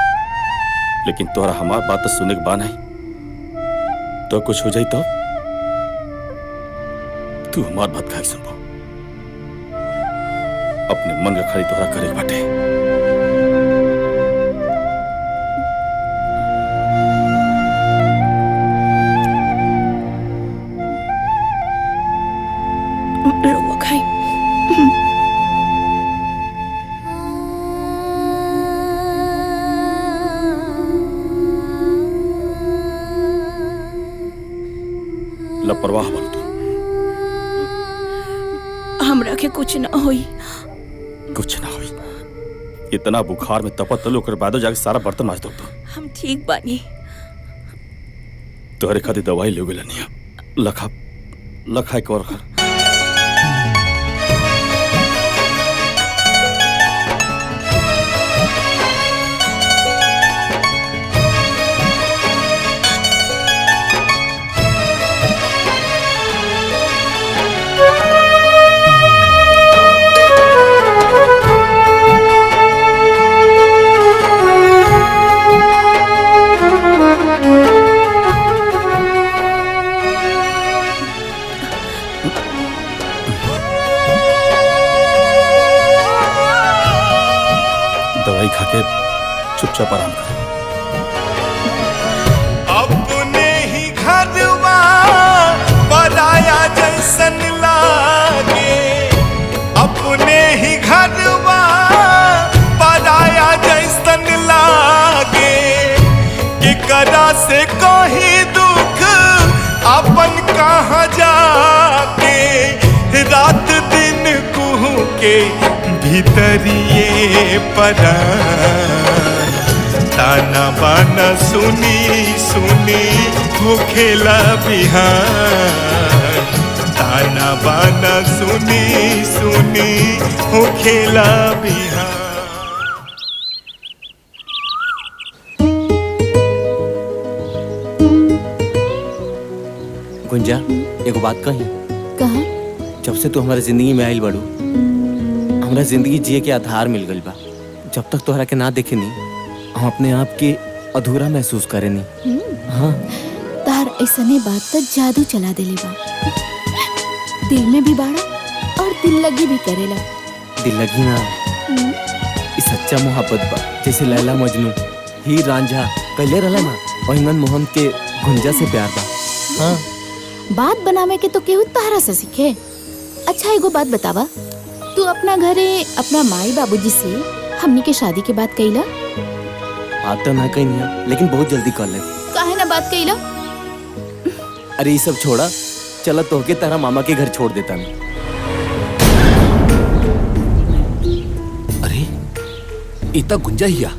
लेकिन तोहरा हमार बात तो सुने के बा नहीं। तो कुछ हो जाई तो तू हमार बात खाई सुनबो। अपने मन का खाली तोहरा करे बाटे। रउआ खाई। लापरवाह बन तू। हमरा के कुछ ना होई। कुछ ना होई। इतना बुखार में तपत लो कर बाद जाके सारा बर्तन माज दो। हम ठीक बानी। तोहरे खातिर दवाई ले गेला नहीं। लखा लखा एक और खा। दवाई खा के चुपचाप आराम कर। अपने ही घरवा पराया जैसन लागे, अपने ही घरवा पराया जैसन लागे, केकरा से कोई दुख अपन कहाँ जाके के भीतरिए परान ताना बाना सुनी सुनी होखेला बिहान ताना बाना सुनी सुनी होखेला बिहान। गुंजा एगो बात कही। कहा? जब से तू हमारे जिंदगी में आइल बड़ू हमरा जिंदगी जिए के आधार मिल गइल बा। जब तक तोहरा के ना देखे नी हम अपने आप के अधूरा महसूस करे नी। हाँ तार ऐसने बात तो जादू चला देले बा। दिल में भी बाड़ा और दिल लगी भी करेला। दिल लगी ना ई सच्चा मोहब्बत बा। जैसे लैला मजनू हीर रांझा कहले रहला ना ओहिंगन मोहन के गुंजा से प्यार बा। हाँ बात बनावे के तो केहू तारा से सीखे। अच्छा एगो बात बतावा, तू अपना घरे अपना माई बाबूजी से हमनी के शादी के बात कइला? बात तो ना कही नहीं लेकिन बहुत जल्दी कर ले। काहे ना बात कइला? अरे ये सब छोड़ा, चला तोहके तारा मामा के घर छोड़ देता नहीं। अरे इतना गुंजा हिया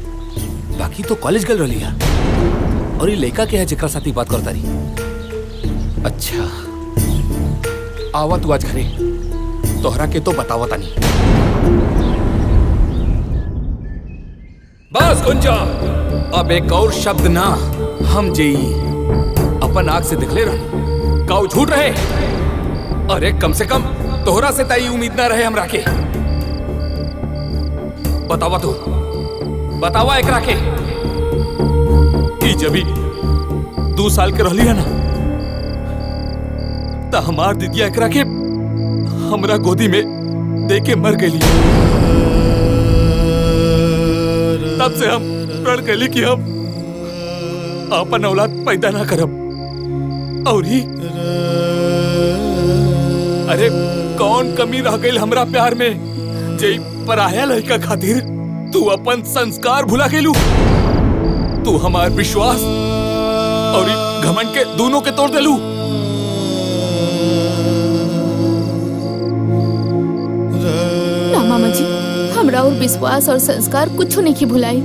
बाकी तो कॉलेज गल रही और ये लड़का के है जेकरा साथी बात करता रही। अच्छा आवा तू आज घरे तोहरा के तो बतावा तानी। बस गुंजा अब एक और शब्द ना हम जेई अपन आंख से दिखले रह काऊ झूठ रहे। अरे कम से कम तोहरा से ताई उम्मीद ना रहे हमरा के। बतावा तू बतावा एकरा के कि जब 2 साल के रहली है ना त हमार दीदिया एकरा के हमरा गोदी में दे के मर गई। तब से हम प्रण कैली कि हम अपन औलाद पैदा ना करब। और ही अरे कौन कमी रह गई हमरा प्यार में जे पराया लड़का खातिर तू अपन संस्कार भुला गेलू। तू हमार विश्वास और घमंड के दोनों के तोड़ देलू। ना मामा जी हमरा और विश्वास और संस्कार कुछ नहीं की भुलाई।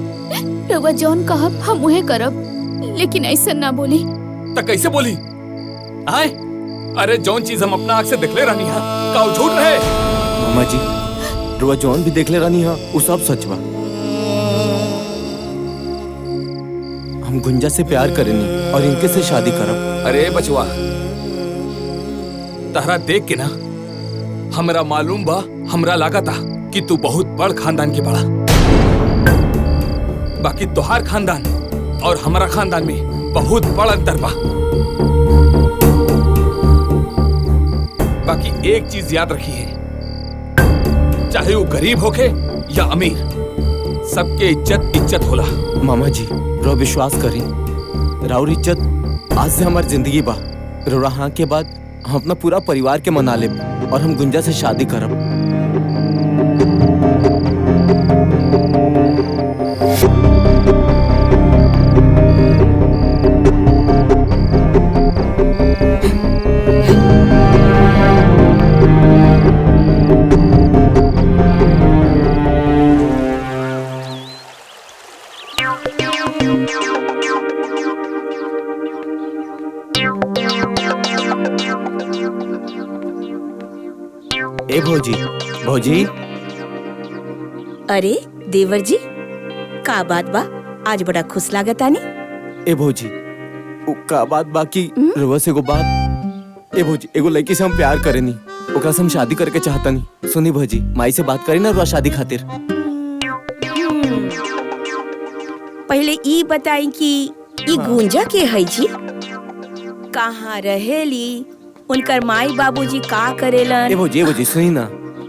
रउआ जौन कहब हम उहे करब लेकिन ऐसा ना बोली। त कैसे बोली आए? अरे जौन चीज हम अपना आँख से देखले रहनी है का झूठ रहे? मामा जी रुआ जौन भी देखले रहनी है वो सब सच बा। हम गुंजा से प्यार करेनी और इनके से शादी करब। अरे बचवा तहरा देख के ना हमरा मालूम बा, हमरा लगा था कि तू बहुत बड़ खानदान के बड़ा। बाकी तोहार खानदान और हमारा खानदान में बहुत बड़ अंतर बा। बाकी एक चीज याद रखिए, चाहे वो गरीब होके या अमीर, सबके इज्जत इज्जत होला। मामा जी रो विश्वास करी, राउर इज्जत आज से हमारी जिंदगी बा। रोरा हाँ के बाद हम अपना पूरा परिवार के मना लेब और हम गुंजा से शादी करब। ए भौजी, भौजी। अरे देवर जी का बात बा, आज बड़ा खुश लागत आनी। ए भौजी उ का बात बाकी रवा से एगो बात। ए भौजी एगो लड़की से हम प्यार करेनी, ओकरा से हम शादी करके चाहतनी। सुनी भौजी माई से बात करी ना रुआ शादी खातिर। पहले ई बताई कि ई गुंजा के है जी, कहाँ रहेली, उनकर माई बाबूजी का करेलन? ए भौजी सुनी ना,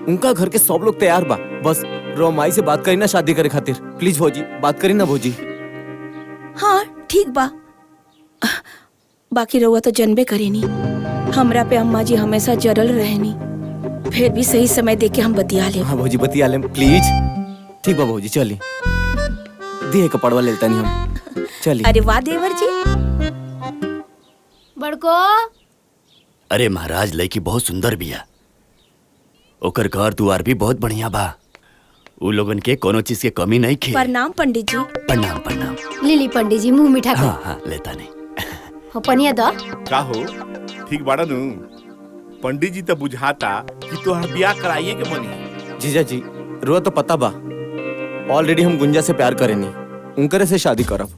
उनका घर के सब लोग तैयार बा, बस रो माई से बात करी ना शादी करे खातिर। प्लीज भौजी बात करी ना भौजी। हाँ ठीक बा, बाकी रउआ तो जनबे करेनी हमरा पे अम्मा जी हमेशा जरल रहनी, फिर भी सही समय देख के हम बतिया ले। हाँ भौजी बतिया ले प्लीज। ठीक बा भौजी चली, दिए कपड़वा लेता नहीं हम चली। अरे वाह देवर जी। बड़को अरे महाराज लड़की बहुत सुंदर बिया। ओकर घर दुआर भी बहुत बढ़िया बा। उ लोगन के कोनो चीज के कमी नहीं खे। प्रणाम पंडित जी। प्रणाम प्रणाम। लिली पंडित जी मुंह मीठा कर। हाँ लेता नहीं। हो पनिया दो। का हो ठीक बाड़ा नु? पंडित जी तो बुझाता कि तोहर ब्याह कराइए के मनी। जीजा जी रुआ तो पता बा, ऑलरेडी हम गुंजा से प्यार करेनी, उनकरे से शादी करब।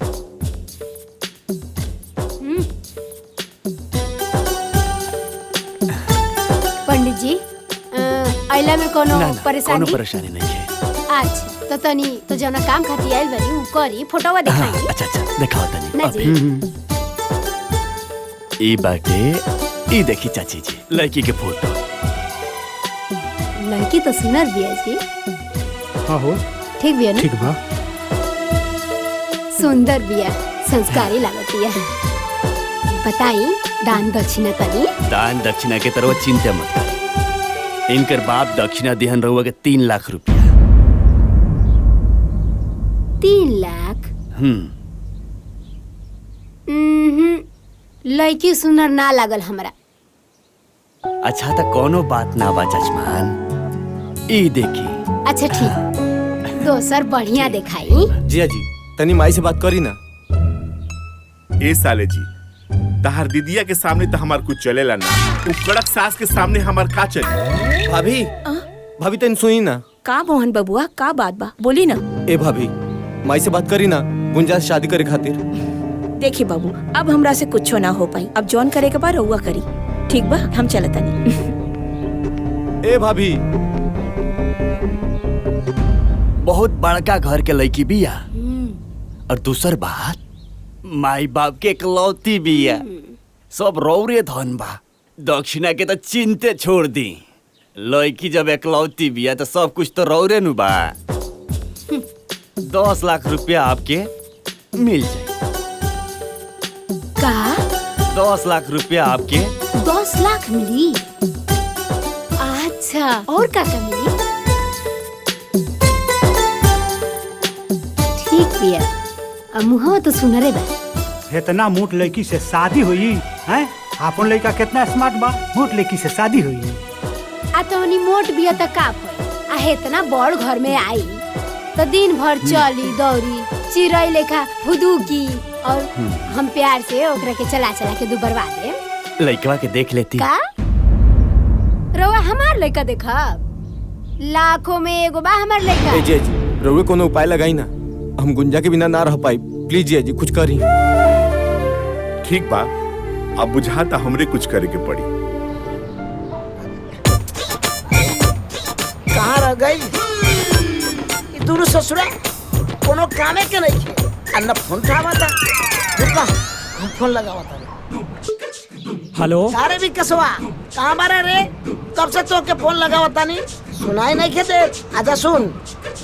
पंडित जी आइला में कोनो परेशानी? कोनो परेशानी नहीं है। अच्छा तो तनी तो जना काम खाती आइल बनी उ करी फोटोवा दिखाई। अच्छा अच्छा दिखाओ तनी। ना जी। ई बाटे ई देखी चाची जी लड़की के फोटो। लड़की तो सुनर बिया जी। हाँ हो ठीक बिया ना? ठीक बा। सुंदर बिया, संस्कारी लागत बिया। बताई दान दक्षिणा तनी। दान दक्षिणा के तरह चिंता मत करी। इनकर बाप दक्षिणा दिहन रहुआ के 3 लाख रुपया। 3 लाख? लड़की सुनर ना लागल हमरा। अच्छा तो कोनो बात ना बा जजमान। ई देखी। अच्छा ठीक, दोसर बढ़िया दिखाई। जिया जी तनी माई से बात करी ना। ए साले जी तहार दीदिया के सामने तो हमार कुछ चलेला ना, उ कड़क सास के सामने हमार का चली? भाभी भाभी तनी सुनी ना। का मोहन बबुआ का बात बा बोली ना। ए भाभी माई से बात करी ना गुंजा से शादी करे खातिर। देखी बाबू अब हमरा से कुछ ना हो पाई, अब जॉन करे के बाद रहुआ करी। ठीक बा हम चलत नहीं। ए भाभी बहुत बड़का घर के लड़की बिया और दूसर बात माई बाप के इकलौती बिया। सब रौरे धन बा। दक्षिणा के तो चिंते छोड़ दी। लड़की जब इकलौती बिया तो सब कुछ तो रौरे नु बा। 10 लाख रुपया आपके मिल जाए। का? 10 लाख रुपया आपके। 10 लाख मिली? अच्छा और का मिली? ठीक बिया। अब मुहवा तो सुनरे बा। इतना मोट लड़की से शादी हुई हैं? आपन लड़का कितना स्मार्ट बा, मोट लड़की से शादी हुई। आ तोनी मोट बिया त का भई? आ इतना बड़ घर में आई तो दिन भर चली दौड़ी चिड़ै लेखा फुदुकी और हम प्यार से ओकरा के चला चला के दुबरवा दे। लड़कवा के देख लेती। का? रवा हमार लड़का देखा? लाखों में एगो बा हमार लड़का। ए जी रउए कोनो उपाय लगाई ना, हम गुंजा के बिना ना रह पाई। प्लीज जी कुछ करी। ठीक बा अब बुझाता हमरे कुछ करे के पड़ी। कहाँ रह गई दोनों ससुरा? कोनो कामे के नहीं थे। अन्ना फोन उठावता। रुका हम फोन लगावता। हेलो सारे भी कसवा कहाँ बारे रे? कब से तो के फोन लगावता नहीं सुनाई नहीं खेते। आजा सुन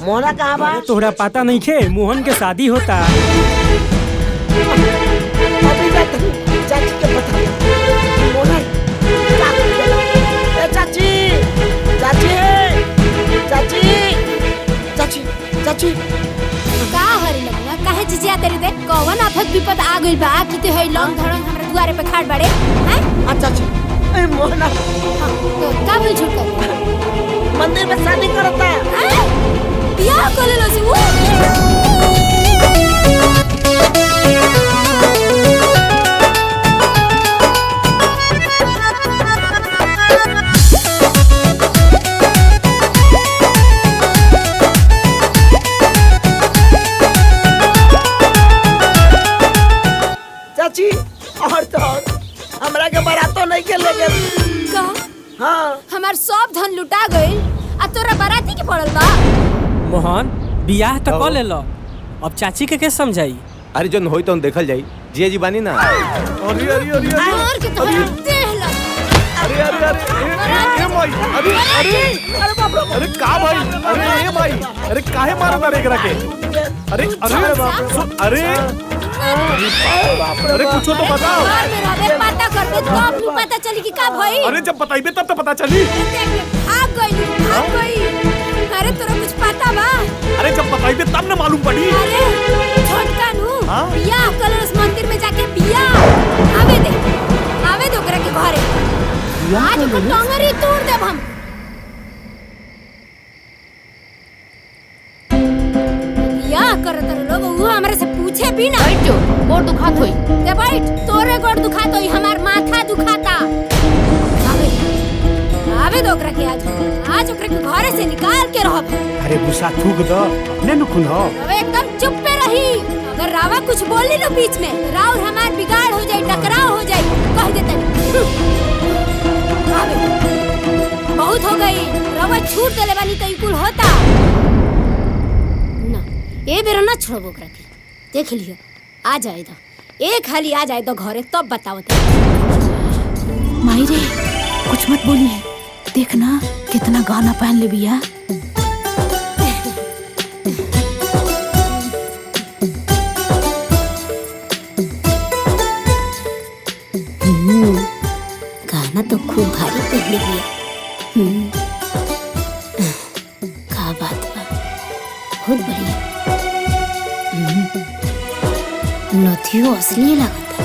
मोहना कहाँ बा? तोहरा पता नहीं खे मोहन के शादी होता। अभी बात चाची के बता। मोहना चाची चाची चाची चाची चाची का हरी लगना काहे चिचिया तेरे दे? कौन आफत विपद आ गइल बा कि ते है लंग धड़ंग हमरा दुआरे पे खाड़ बाड़े हैं? अच्छा जी ए मोहना तो का बोल झूठ कर? मंदिर में शादी करता बियाह कर लो से चाची और तो हमरा के बारातो नहीं के ले गेल का? हाँ हमार सब धन लुटा गइल आ तोरा बाराती के पड़ल बा। मोहन बियाह तो कर लेलो, अब चाची के कैसे समझाई? अरे जन होई तो देखल जाई। जिया जी बानी ना। अरे अरे अरे और के तो देख ला। अरे अरे अरे ए भाई अरे अरे अरे बाप रे अरे का भाई? अरे ए भाई अरे काहे मारत रे एकरा के? अरे अरे बाप अरे अरे कुछ तो बताओ। मेरा बे पता कर दे तब नु पता चली कि का भई। अरे जब बताइबे तब तो पता चली। भाग गई। अरे तोरा कुछ पता बा? अरे जब बताइबे तब ना मालूम पड़ी। अरे छोटका नु बियाह कलश मंदिर में जाके बियाह आवे दे ओकरा के घरे। आज को टंगरी तोड़ देब हम। करत रहे लोग वो हमरे से पूछे भी ना। बैठ जो, गोड़ दुखात होई। ते बैठ, तोरे गोड़ दुखात होई, हमार माथा दुखाता। आवे तो ओकरा के आज ओकरा के घरे से निकाल के रहब। अरे गुस्सा थूक दो, अपने न खुन हो। अब एकदम चुप पे रही। अगर रावा कुछ बोली ना बीच में, राव हमार बिगाड़ हो जाए, टकराव हो जाए, कह देते। बहुत हो गई, रावा छूट देले बानी तो इकुल होता ना। ए बेरा ना छोड़ो ओकरा के, देख लियो आ जाए तो एक हाली आ जाए तो घरे तब बताओ। माई रे कुछ मत बोली है, देखना कितना गाना पहन ले बिया। गाना तो खूब भारी पहन लिया। का बात बा, बहुत बढ़िया। नथियो असली लगता।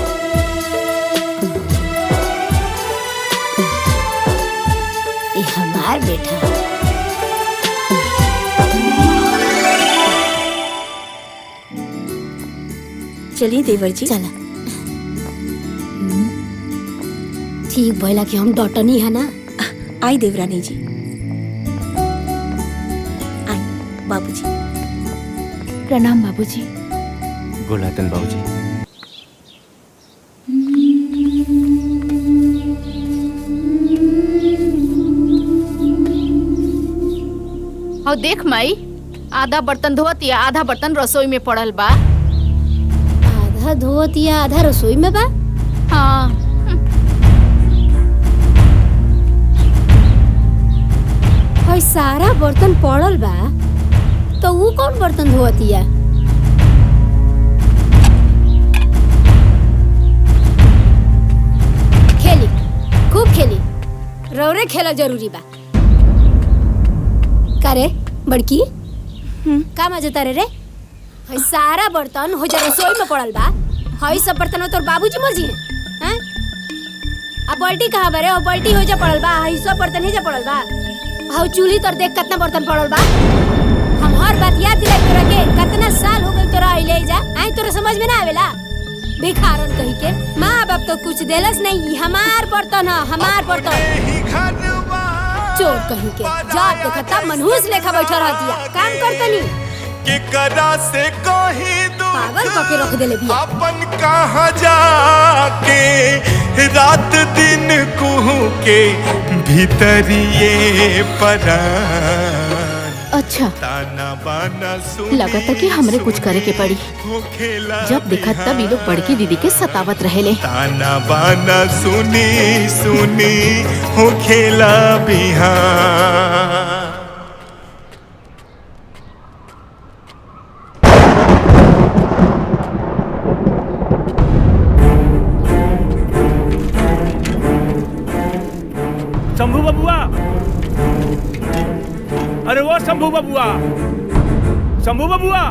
ये हमार बेटा। चलिए देवर जी। चला ठीक भइला कि हम डटनी है ना। आई देवरानी जी, आई। बाबूजी प्रणाम। बाबूजी गोलातन बाबूजी। और देख माई, आधा बर्तन धोत या आधा बर्तन रसोई में पड़ल बा। आधा धोत या आधा रसोई में बा? हाँ। और सारा बर्तन पड़ल बा तो वो कौन बर्तन धोतिया? खेली, खूब खेली, रौरे खेला जरूरी बा। करे बड़की का मजा तारे रे? हई सारा बर्तन हो जा रसोई में पड़ल बा। हई सब बर्तन तोर बाबूजी मर्जी है, हैं? अब बाल्टी कहाँ बारे? और बाल्टी हो जा पड़ल बा, हई सब बर्तन ही जा पड़ल बा। हाउ चूल्ही तोर देख कितना बर्तन पड़ल बा। हम हर बात याद दिलाई तोरा के, कितना साल हो गए तोरा आइले जा, आई तोरा समझ में ना आवेला? भिखारन कही के माँ बाप तो कुछ देलस नहीं, हमार बर्तन है, हमार बर्तन। चोर कही के जात देखता मनहूस लेखा बैठा रहतिया, काम करतनी के करा से कहीं दूर पागल करके रख देले बिया। अपन कहाँ जाके रात दिन कुहू के भीतरिए परान। अच्छा ताना बाना सुनी लगता कि हमरे कुछ करे के पड़ी। जब देखा तब ये लोग बड़की दीदी के सतावत रहेले। ताना बाना सुनी सुनी हो खेला बिहान। शंभू बबुआ, अरे वो शंभू बबुआ, शंभू बबुआ।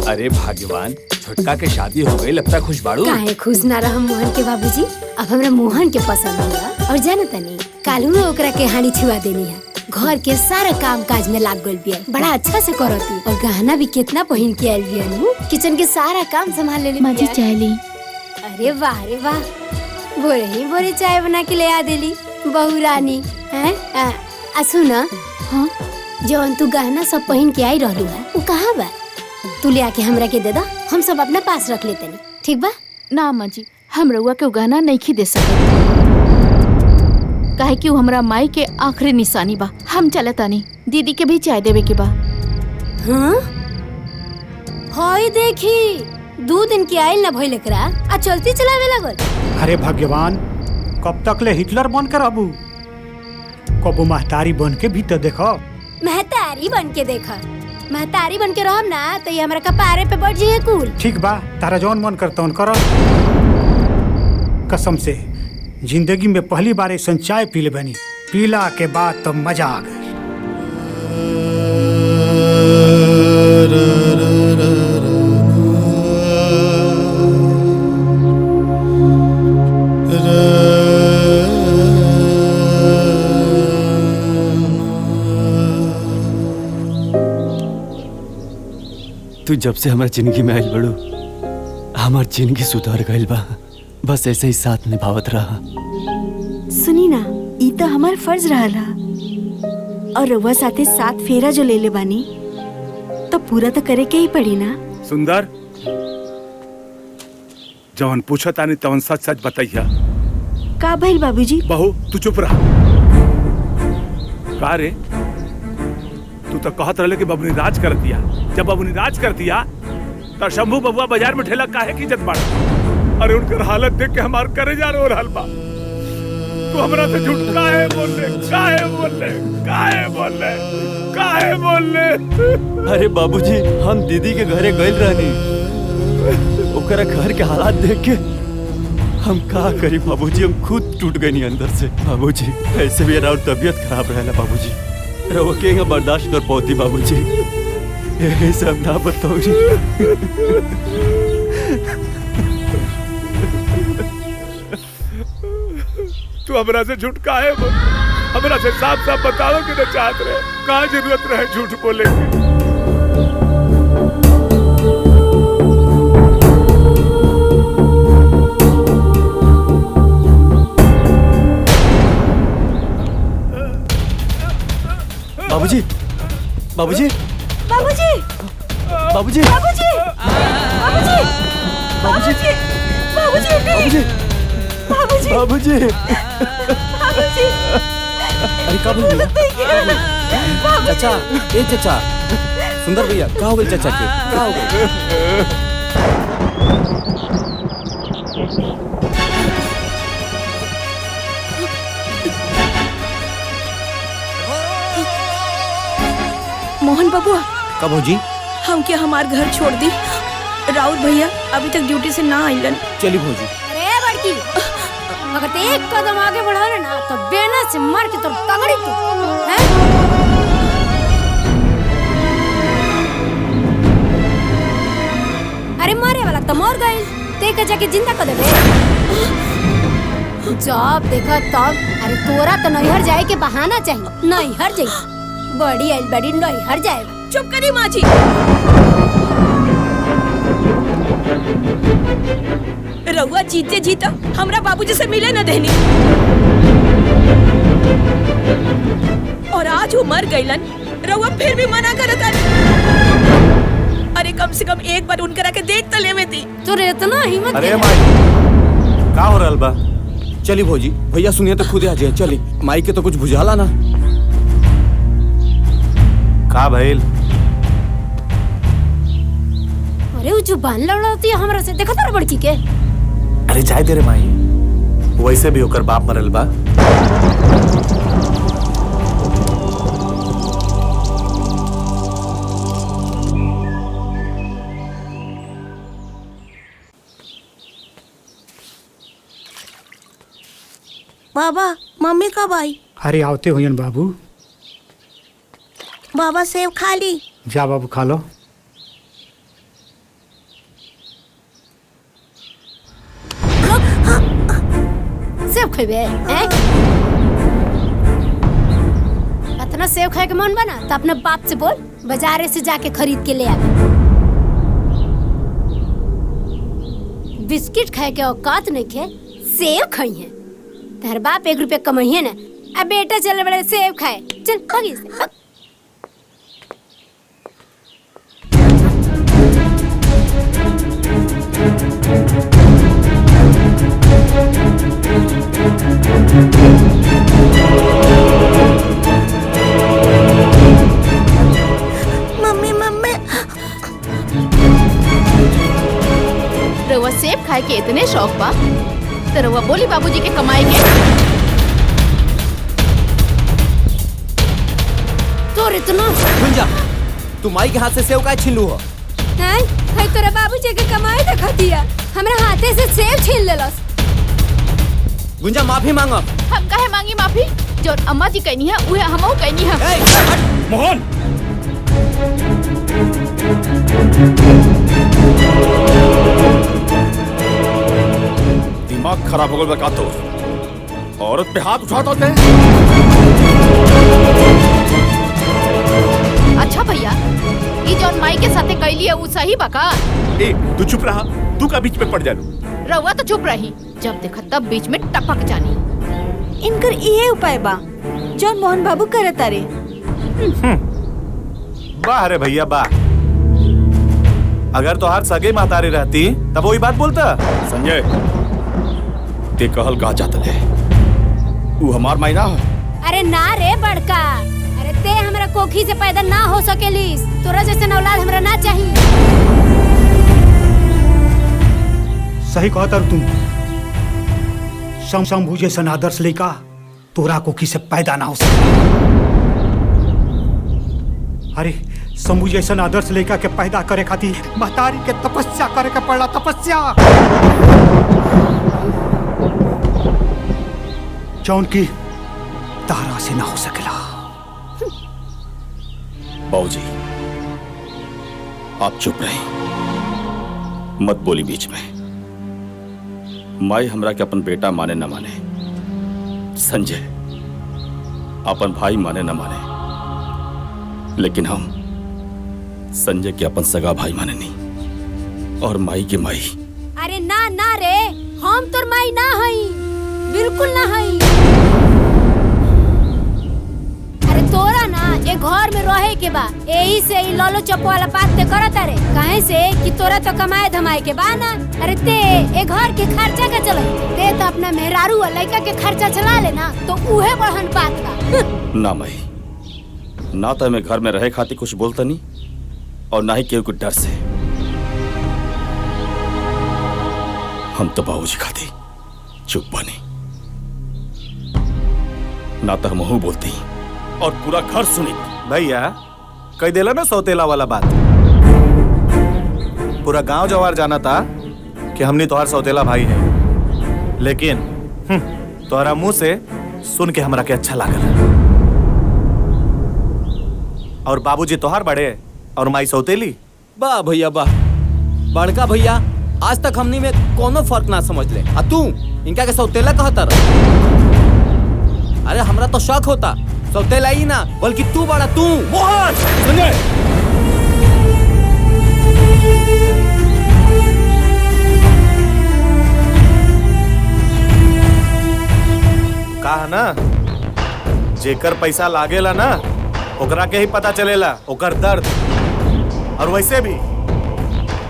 अरे भाग्यवान, छोटका के शादी हो गई, लगता खुश बाड़ू। काहे खुश ना रह मोहन के बाबूजी? अब हमरा मोहन के पसंद होला और जाने तनी कालू में ओकरा के हानि छुआ देनी है। घर के सारा काम काज में लाग गइल बिया, बड़ा अच्छा से करती और गहना भी कितना पहन के आइल बिया नु। किचन के सारा काम संभाल लेली बिया। माजी चाय ली। अरे वाह रे वाह, भोरे ही भोरे चाय बना के ले आ देली बहू रानी हैं। सुना, हाँ जौन तू गहना सब पहन के आई रहलू है वो कहाँ बा? तू ले आके हमरा के दे दा, हम सब अपना पास रख लेते नहीं, ठीक बा? ना अम्मा जी, हम रउआ के गहना नहीं दे सकते, काहे कि वो हमरा माई के आखिरी निशानी बा। हम चलता नहीं, दीदी के भी चाय देवे के बा। हाँ हाय देखी, 2 दिन की आइल ना भइल एकरा आ चलती चलावे लागल। अरे भगवान, कब तक ले हिटलर बन के रहबू? कबो महतारी बन के भी तो देखो। महतारी बन के देखा, महतारी बन के रहब ना तो ये हमरा कपारे पे बढ़ जाए कुल। ठीक बा, तारा जौन मन करता करो। कसम से जिंदगी में पहली बार ऐसा चाय पी ले बनी, पीला के बाद तो मजा आ गई। तू जब से हमार जिंदगी में आइल बड़ू हमार जिंदगी सुधर गइल बा। बस ऐसे ही साथ निभावत रहा। सुनी ना, ई तो हमार फर्ज रहला और रउआ साथे 7 फेरा जो ले ले बानी तो पूरा तो करे के ही पड़ी ना। सुंदर, जवन पूछा तानी तवन सच सच बताइया। का भइल बाबूजी? बहू तू चुप रहा। का रे, तू तो कहत रहले कि बबुनी राज कर दिया। जब बबुनी राज कर दिया तो शंभू बबुआ बाजार में ठेला काहे की इज्जत बाड़ा। अरे उनकर हालत देख के हमार करेजा रो रहल बा। तू हमरा से झूठ काहे बोले, काहे बोले, काहे बोले, काहे बोले? अरे बाबूजी, हम दीदी के घरे गइल रहनी, ओकरा घर के हालात देख के हम का करी बाबूजी, हम खुद टूट गए नहीं अंदर से। बाबूजी ऐसे भी और तबीयत खराब रहेला बाबूजी, रहो के बर्दाश्त कर पौती बाबूजी, ये सब ना बताओ जी। तू हमरा से झूठ काहे बोल? हमरा से साफ साफ बताओ कि न चाहत रहे, कहाँ जरूरत रहे झूठ बोले की? बाबूजी, बाबूजी, बाबूजी, बाबूजी, बाबूजी, बाबूजी, बाबूजी, बाबूजी, बाबूजी, बाबूजी, बाबूजी। अरे का बोल चाचा, ए चाचा, सुंदर भैया, का हो गइल चाचा के? का हो गइल? मोहन बबुआ, का भौजी? हम क्या हमार घर छोड़ दी? राउत भैया अभी तक ड्यूटी से ना आइलन। चली भौजी। अरे बड़की, अगर ते एक कदम आगे बढ़ा ना तो बेना से मार के तोर तगड़ी तू, हैं? अरे मारे वाला तो मर गइल, ते के जाके जिंदा कर देबे। जब देखा तब, अरे तोरा तो नैहर जाए के बहाना चाहिए। नैहर जाई बड़ी आइल बड़ी नैहर जाए। चुप करी माँ जी। रउआ जीते जीता हमरा बाबूजी से मिले न देनी, और आज वो मर गइलन, रउआ फिर भी मना करता। अरे कम से कम एक बार उनकरा के देख तो लेवे थी। तो इतना हिम्मत? अरे माई, का हो रहल बा? चली भौजी, भैया सुनिए तो खुद आ जाए। चली, माई के तो कुछ बुझाला ना। का भइल? अरे वो जुबान लड़ाती है हमरा से, देखा तार बड़की के। अरे जाए दे रे माई, वैसे भी होकर बाप मरल बा। बाबा मम्मी कब आई? अरे आवते हुयन बाबू। बाबा सेब खा ली। जा बाबू खा लो। सेब खेबे हैं? इतना सेब खाए के मन बना तो अपने बाप से बोल, बाजारे से जाके खरीद के ले आ। बिस्किट खाए के औकात नहीं खे, सेब खाई है। तेरे बाप 1 रुपया कमाइए ना, अब बेटा चल बड़े सेब खाए। चल भागी से भाग। मम्मी मम्मी, रउआ सेब खाए के इतने शौक बा तो रउआ बोली बाबूजी के कमाई के। तोर इतना गुंजा, तू माई के हाथ से सेव काहे छीन लू हो? हैं? भाई तोरा बाबूजी के कमाई देखा दिया, हमरा हाथे से सेब छीन लेलस। गुंजा माफी मांगा। हम काहे मांगी माफी? जो अम्मा जी कहनी है उहे हमहू कहनी है। मोहन, दिमाग खराब हो गया का तो? औरत पे हाथ उठाता होते हैं? अच्छा भैया, ई जौन माई के साथे कैली है उ सही बका? ए तू चुप रहा, तू का बीच में पड़ जालू। रउआ तो चुप रही, जब देखा तब बीच में टपक जानी। इनकर इहे उपाय बा जौन मोहन बाबू करत तारे। वाह रे भैया वाह। अगर तो हार सगे मातारी रहती तब वही बात बोलता। संजय ते कहल का चाहत ले, तू हमार माई ना हो। अरे ना रे बड़का, अरे ते हमरा कोखी से पैदा ना हो सकेलिस, तोरा जैसे औलाद हमरा ना चाहिए। सही कहता तुम। शंभू जैसन आदर्श लड़का तोरा कोखी से पैदा ना हो सके। अरे शंभू जैसन आदर्श लड़का के पैदा करे खातिर महतारी के तपस्या करे के पड़ला, तपस्या जौन की तारा से ना हो सकेला। बाबूजी आप चुप रहे, मत बोली बीच में। माई हमरा के अपन बेटा माने न माने, संजय अपन भाई माने न माने, लेकिन हम संजय के अपन सगा भाई माने नहीं, और माई के माई। अरे ना ना रे, हम तोर माई ना हई, बिल्कुल ना हई। अरे तोरा ना ए घर में रहे के बा, यही से ई ललो चप्पो वाला बात ते करत रे। काहे से कि तोरा तो कमाए धमाए के बा ना। अरे ते ए घर के खर्चा का चले, ते तो अपना मेहरारू और लड़का के खर्चा चला लेना, तो उहे बढ़न बात बा। ना माई, ना तो मैं घर में रहे खातिर कुछ बोलता नहीं, और ना ही केहू के डर से। हम तो बाबूजी खाती चुप बने, ना तो हम बोलती और पूरा घर सुनी। भैया कह देला ना सौतेला वाला बात। पूरा गांव जवार जाना था कि हमने तोहार सौतेला भाई है, लेकिन तोहरा मुंह से सुन के हमरा के अच्छा लागल। और बाबूजी तोहार बड़े और माई सौतेली। वाह भैया वाह, बड़का भैया आज तक हमनी में कोनो फर्क ना समझ ले, आ तू इनका के सौतेला कहता रहा। अरे हमरा तो शक होता, सौतेला ही ना बल्कि तू बड़ा तू। मोहन संजय, कहा ना जेकर पैसा लागेला ना ओकरा के ही पता चलेला ओकर दर्द। और वैसे भी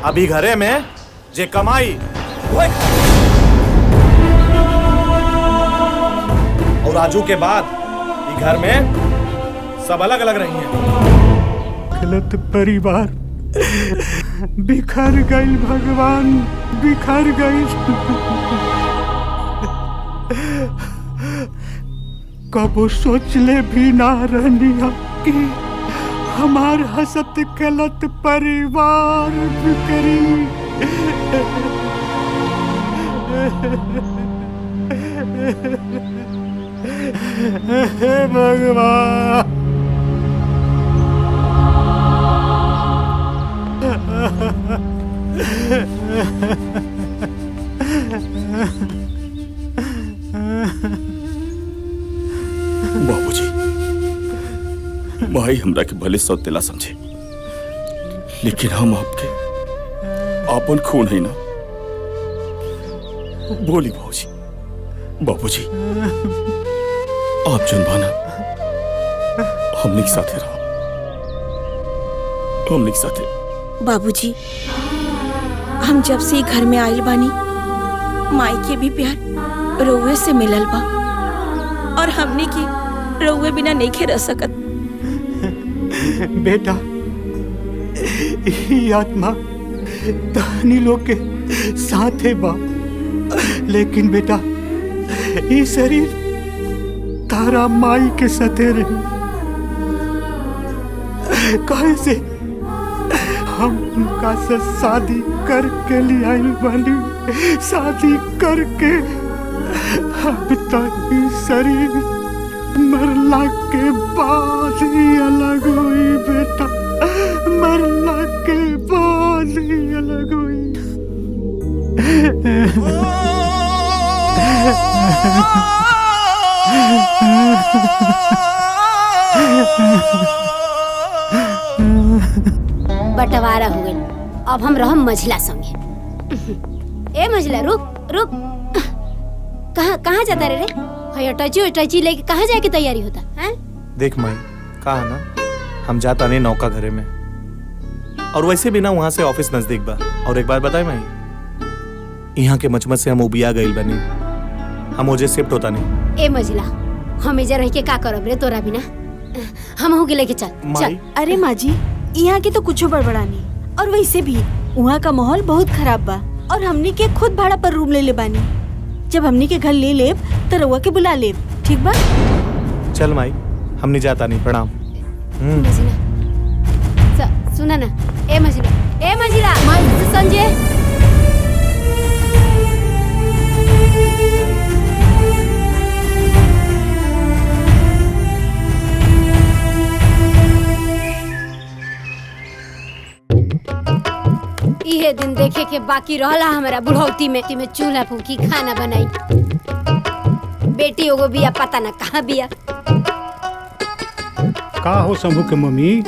अभी घरे में जे कमाई और आजू के बाद घर में सब अलग अलग रही हैं। गलत परिवार बिखर गई, भगवान बिखर गई। कबो सोचले भी ना रहनी कि हमार हसत गलत परिवार बिखरी। हे भगवान, बाबूजी माई हमरा के भले सौतेला समझे, लेकिन हम आपके आपन खून है ना। बोली बाबूजी, बाबूजी आप जन बाना हमने के साथे रहो, हमने के साथे। बाबूजी हम जब से घर में आइल बानी, माई के भी प्यार रउए से मिलल बा, और हमने की रउए बिना नहीं खे रह सकत। बेटा ई आत्मा तहनी लोग के साथे बा, लेकिन बेटा ई शरीर तारा माई के साथे रही। कहे से हम उनका से शादी करके ले आइल बानी, शादी करके अब तक ई शरीर मरला के बाद ही अलग हुई बेटा, मरला के बाद ही अलग हुई। बंटवारा हो गइल। अब हम रहम मझिला संगे। ए मझिला रुक रुक, कहाँ जाता रे? हय अटैची लेके कहाँ जाए की तैयारी होता है? देख माई, कहा ना हम जाता नहीं नौका घरे में, और वैसे भी ना वहाँ से ऑफिस नजदीक बा। और एक बार बताए माई, यहाँ के मचमच से हम उबिया गइल बनी, हम ओजे शिफ्ट होता नहीं। ए मझिला, हम एजा रह के का करब रे तोरा बिना? हम हो के लेके चल। अरे माँ जी, यहाँ के तो कुछ बड़बड़ा नहीं, और वैसे भी वहाँ का माहौल बहुत खराब बा, और हमने के खुद भाड़ा पर रूम ले ले बानी। जब हमने के घर ले लेब तो रउआ के बुला लेब, ठीक बा? चल माई, हमने जाता नहीं। प्रणाम। सुना ना, ए मझिला संजय, इहे दिन देखे के बाकी रहला हमारा बुढ़ौती में चूल्हा फूकी खाना बनाई। बेटी एगो बिया, पता ना कहाँ बिया। का हो शंभू के मम्मी,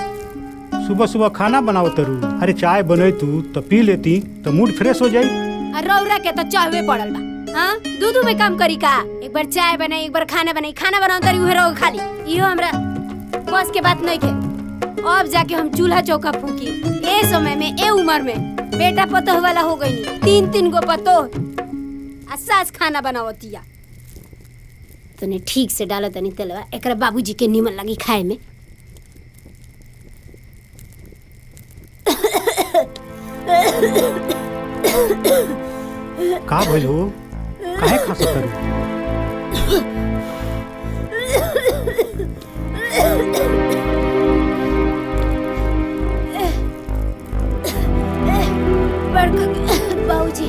सुबह सुबह खाना बनाओ तरू? अरे चाय बने तू तो पी लेती तो मूड फ्रेश हो जाई। रौरा के तो चाहवे पड़ल बा। हाँ, दूध में काम करी का? एक बार चाय बनाई, एक बार खाना बनाई, खाना बनाओ तरी उहे रहो खाली। इहो हमरा बस के बात नहीं के। अब जाके हम चूल्हा चौका फूकी। ए समय में, ए उम्र में बेटा पतोह वाला हो गई। 3 गो पतोह आ सास खाना बनावतिया। तने ठीक से डालो तनी तेलवा, एकरा बाबूजी के निमन लगी खाए में। का भइल हो? काहे खासत तरू? बाबूजी।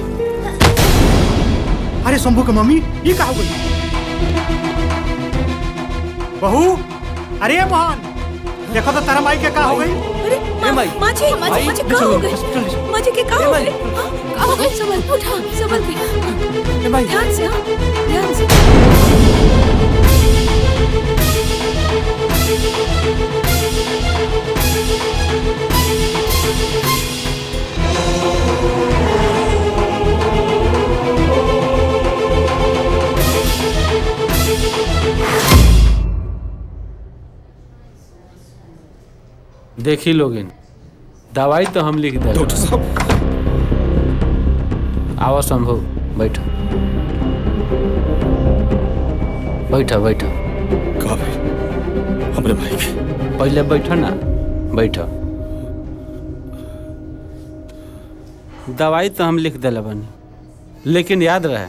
अरे शंभू के मम्मी, ये का हो गई? बहू, अरे मोहन, देखो तो तारा माई के का हो गई? अरे माँ जी का हो गई? माँ जी के का हो गई? संभल, उठा, संभल भी। ध्यान से, हाँ, ध्यान से। देखी लोगिन, दवाई तो हम लिख दे। डॉक्टर साहब, आओ शंभू, बैठो बैठो बैठो। का भाई हमरे भाई के? पहले बैठो ना, बैठो। दवाई तो हम लिख दिले बनी, लेकिन याद रहे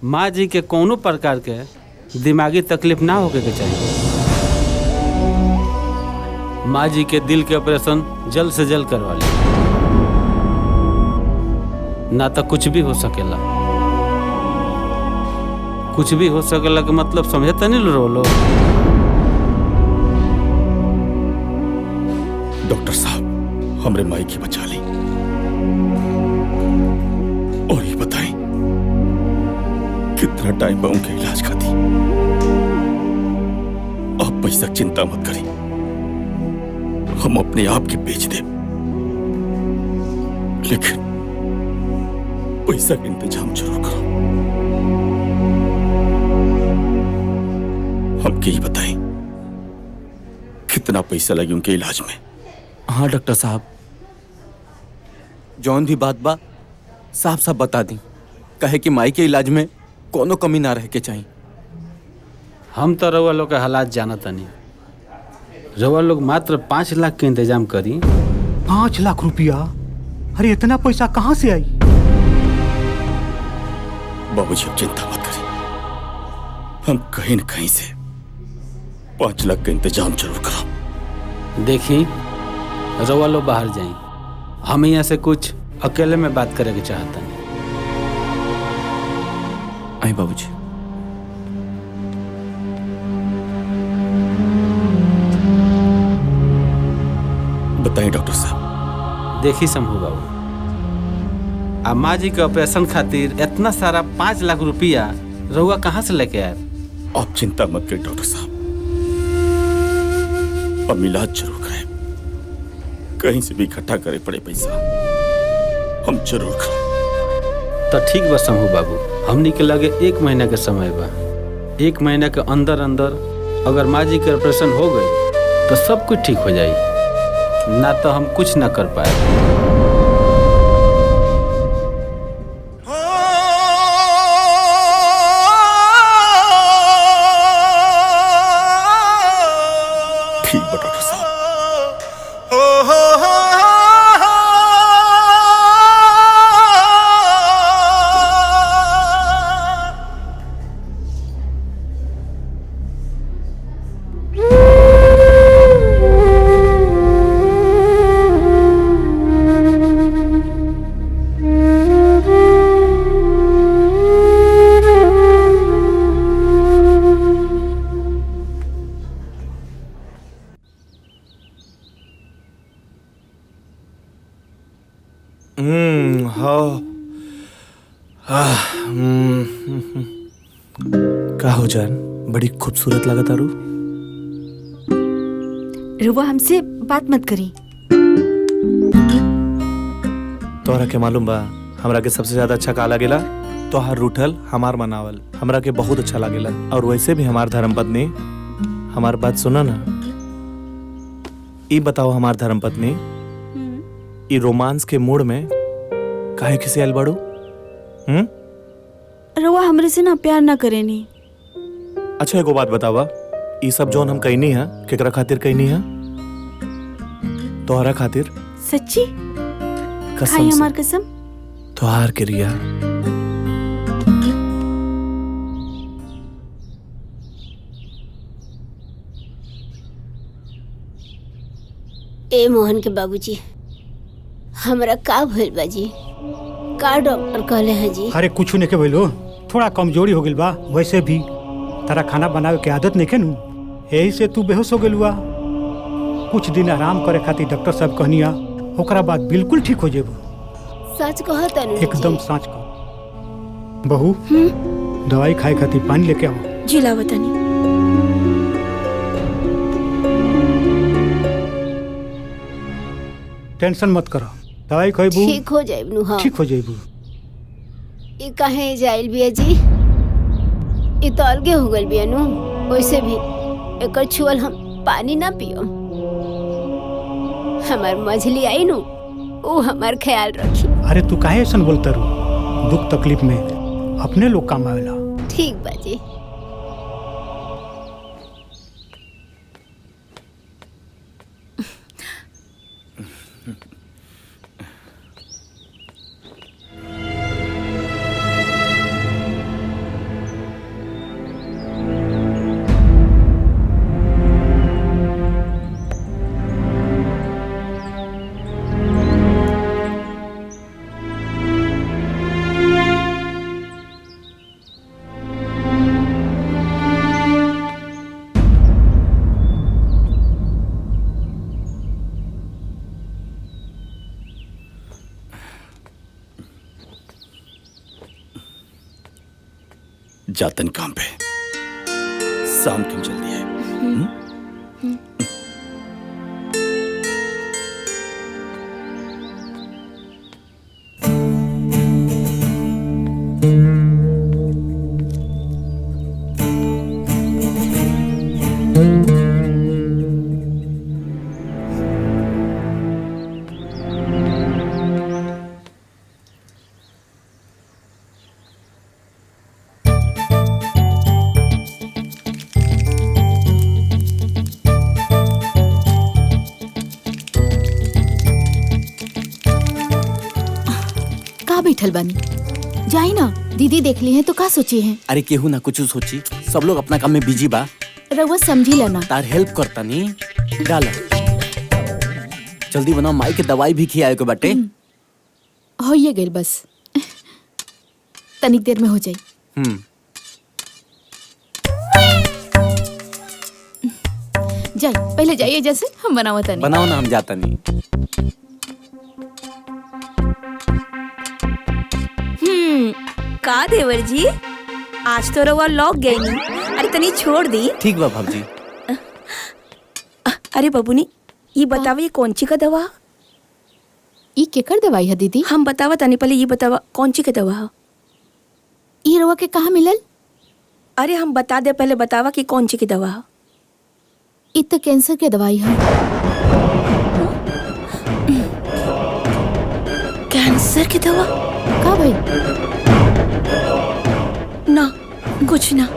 माँ जी के कोनो प्रकार के दिमागी तकलीफ ना होके के चाहिए। माँ जी के दिल के ऑपरेशन जल्द से जल्द करवा ले, ना तो कुछ भी हो सकेला। कुछ भी हो सकेला के मतलब समझते नहीं लो लोग। डॉक्टर साहब, हमरे माई की बचा ली, और ये बताएं कितना टाइम बा उनके इलाज खाती? आप पैसा चिंता मत करें, हम अपने आप की बेच दें, लेकिन पैसा का इंतजाम जरूर करो। हमके ही बताएं कितना पैसा लगे उनके इलाज में? हाँ डॉक्टर साहब, जौन भी बात बा साफ साफ बता दी, कहे कि माई के इलाज में कोनो कमी ना रह के चाहिए। हम तो रउआ लोग के हालात जानता नहीं। रउआ लोग मात्र 5 लाख के इंतजाम करी। 5 लाख रुपया? अरे इतना पैसा कहाँ से आई? बाबूजी, अब चिंता मत करें, हम कहीं न कहीं से 5 लाख का इंतजाम जरूर करो। देखी, रउआ लोग बाहर जाई, हम यहाँ से कुछ अकेले में बात करे के चाहता नहीं। आई बाबूजी। बताएं डॉक्टर साहब। देखी शंभू बाबू, अम्मा जी के ऑपरेशन खातिर इतना सारा 5 लाख रुपया रउआ कहाँ से लेके आए? आप चिंता मत करें डॉक्टर साहब, हम इलाज जरूर कराएं, कहीं से भी इकट्ठा करे पड़े पैसा, हम जरूर खाएं। तो ठीक बा शंभू बाबू, हमनी के लगे 1 महीना के समय बा। 1 महीना के अंदर अंदर अगर माँ जी के ऑपरेशन हो गई तो सब कुछ ठीक हो जाई, ना तो हम कुछ ना कर पाए। ठीक बा डॉक्टर साहब। का हो जान, बड़ी खूबसूरत लगा तारू। रुआ हमसे बात मत करी। तोहरा के मालूम बा हमरा के सबसे ज्यादा अच्छा का लागेला? तोहार रूठल हमार मनावल हमरा के बहुत अच्छा लागेला। और वैसे भी हमार धर्मपत्नी, हमार बात सुना ना। ई बताओ हमार धर्मपत्नी, ई रोमांस के मूड में काहे किसी आयल बाड़ू? रुआ हमरे से ना प्यार ना करेनी। अच्छा एगो बात बतावा, ई सब जोन हम कहनी है केकरा खातिर कहनी है? तोहरा खातिर। सच्ची? कसम खाई से। हमार कसम। तोहार के रिया। ए मोहन के बाबूजी, हमरा का भइल बाजी? का डॉक्टर कहले हैं जी? अरे कुछ नहीं के बोलो, थोड़ा कमजोरी हो गई बा। वैसे भी तारा खाना बनावे के आदत नहीं नु, यही से तू बेहोश हो गलुआ। कुछ दिन आराम करे खातिर डॉक्टर साहब कहनिया, ओकरा बाद बिल्कुल ठीक हो जेबो। सच कहत अनु एकदम सच कह। बहू दवाई खाए खातिर पानी लेके आओ। जी लावतनी। टेंशन मत करो, दवाई खइबू ठीक हो जाइबनु। हां ठीक हो जाइबू। ई काहे जाइल बिया जी? ई तो अलगे हो गइल बिया नु। वैसे भी एकर छुअल हम पानी ना पियो। हमार मझली आई नु, वो हमार ख्याल रखी। अरे तू काहे ऐसा बोलता रू? दुख तकलीफ में अपने लोग काम आवेला। ठीक बाजी। जातन काम पे, शाम क्यों जल्दी है? बैठल बानी, जाई ना। दीदी देख ली है तो का सोची है? अरे केहू ना कुछ सोची, सब लोग अपना काम में बिजी बा। रउआ समझी लेना। तार हेल्प करता नी। डाल जल्दी बनाओ, माई के दवाई भी खियाए के बाटे। हो ये गइल बस, तनिक देर में हो जाई। जाई, पहले जाइए जैसे हम बनावत नहीं। बनाओ ना, हम जाता नहीं। का देवर जी, आज तो रउआ लौक गई नी। अरे तनी छोड़ दी। ठीक बा भाभी। अरे बबुनी, ये बतावे ये कौन ची का दवा? ई केकर दवाई है दीदी? हम बतावा तनी, पहले ये बतावा कौन ची के दवा है? ई रवा के कहाँ मिलल? अरे हम बता दे, पहले बतावा कि कौन ची की दवा है। ई तो कैंसर के दवाई है। कैंसर की दवा? का भाई? ना कुछ ना।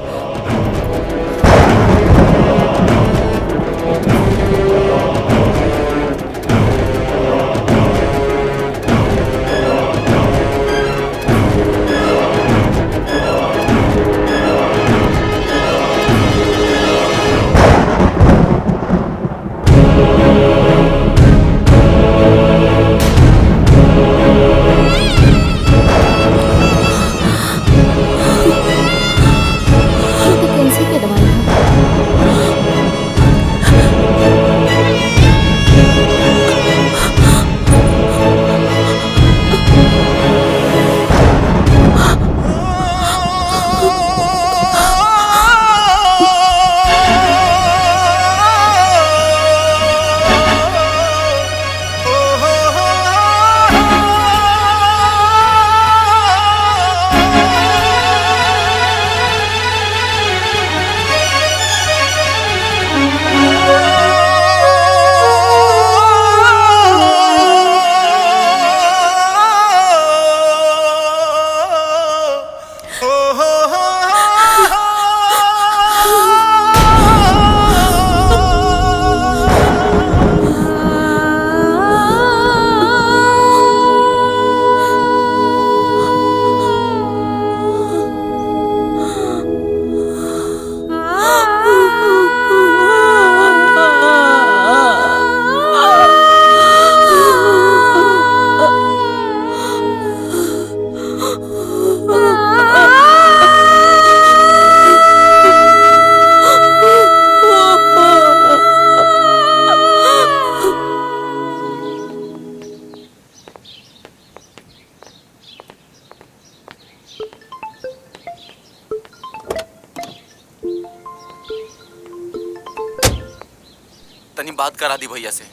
तनी बात करा दी भैया से।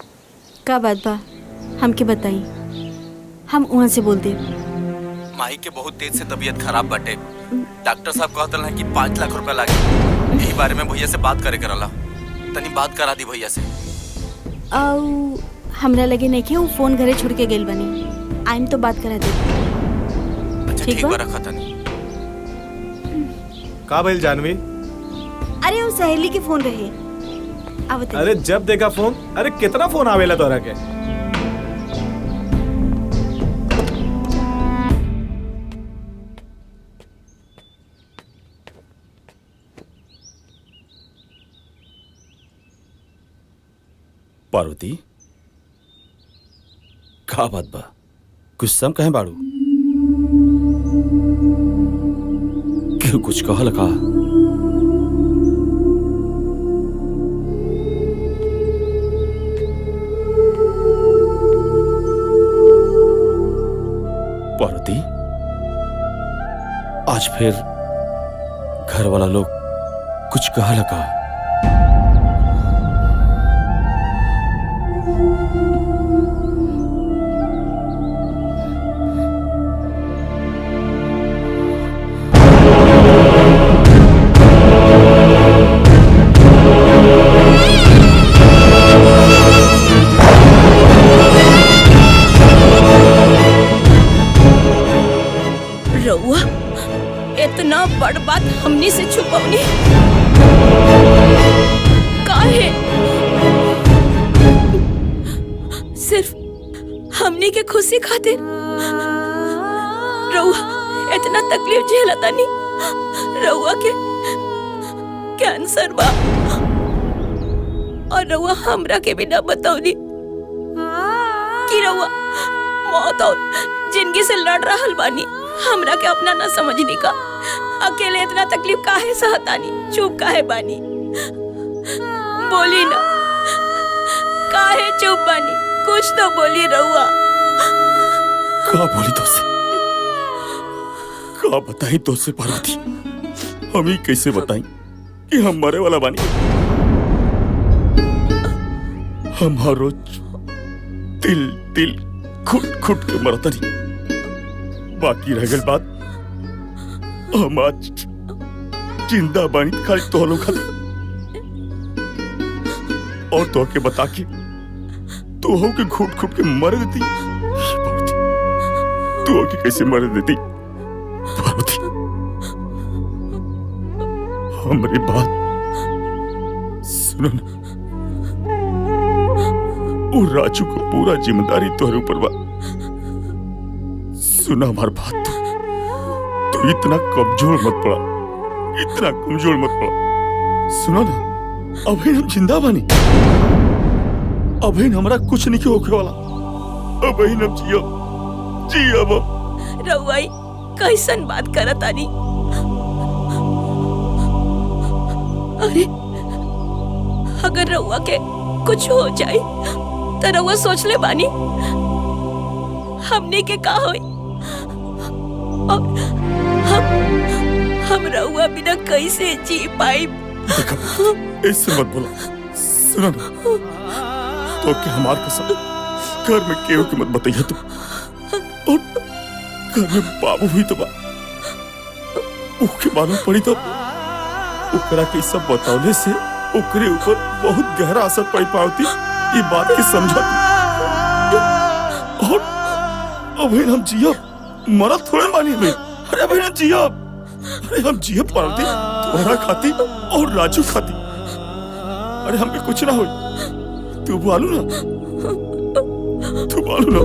का बात बा? हमके बताई, हम वहाँ से बोल दे। माही के बहुत तेज से तबीयत खराब बाटे। डॉक्टर साहब कहते हैं कि 5 लाख रुपया लागे। यही बारे में भैया से बात करे करला। तनी बात करा दी भैया से। और हमरा लगे नहीं कि वो फोन घरे छोड़ के गेल बनी। आइम तो बात करा दे। अच्छा ठीक बा, रखा तनी। का भइल जानवी? अरे वो सहेली के फोन रहे। अरे जब देखा फोन, अरे कितना फोन आवेला तोरा के? पार्वती का बात बा? कुछ सम कहे बाड़ू? क्यों कुछ कहल का? पार्वती आज फिर घर वाला लोग कुछ कहल का? रउआ इतना बड़ बात हमनी से छुपौनी काहे? सिर्फ हमनी के खुशी खातिर रउआ इतना तकलीफ झेलतानी। रउआ के कैंसर बा और रउआ हमरा के बिना बतौनी कि रउआ मौत और जिंदगी से लड़ रहल बानी। हमरा के अपना ना समझनी का। अकेले इतना तकलीफ काहे सहतानी? चुप काहे बानी? बोली ना, काहे चुप बानी? कुछ तो बोली रउआ। का बोली तो से? का बताई तो से पार्वती? हम ही कैसे बताई कि हम मरे वाला बानी? हमारो दिल दिल खुट खुट के मरतनी। बाकी रह गई बात, हम आज जिंदा बानी खाली तोहलो खाली, और तो के बता के तो हो के घुट घुट के मर देती। तू हो के कैसे मर देती पार्वती? हमारी बात सुनो ना, वो राजू को पूरा जिम्मेदारी तुम्हारे ऊपर बा। सुना हमारी बात, तो इतना कमजोर मत पड़ा, इतना कमजोर मत पड़ा। सुनो ना, अभी हम जिंदा बानी, अभी हमारा कुछ नहीं होके वाला, अभी हम जियो जियो। रउआ कैसन बात करत आनी? अरे अगर रउआ के कुछ हो जाए तो रउआ सोच ले बानी हमने के का होई, और हम रउआ बिना कैसे जी पाई? ऐसे मत बोला। सुनो ना, तो क्या हमार कसम, घर में केहू की मत बताइए तुम, और घर में बाबू हुई तो उसके मालूम पड़ी तो ओकरा के सब बतावले से ओकरे ऊपर बहुत गहरा असर पड़ पाती। ये बात की समझा तू। और अभी हम जिया मरद थोड़े मानी में। अरे अभी हम जिया, अरे हम जिया पाती तुम्हारा खाती और राजू खाती। अरे हमें कुछ ना हो, तू बोलू ना, तू बोलू ना।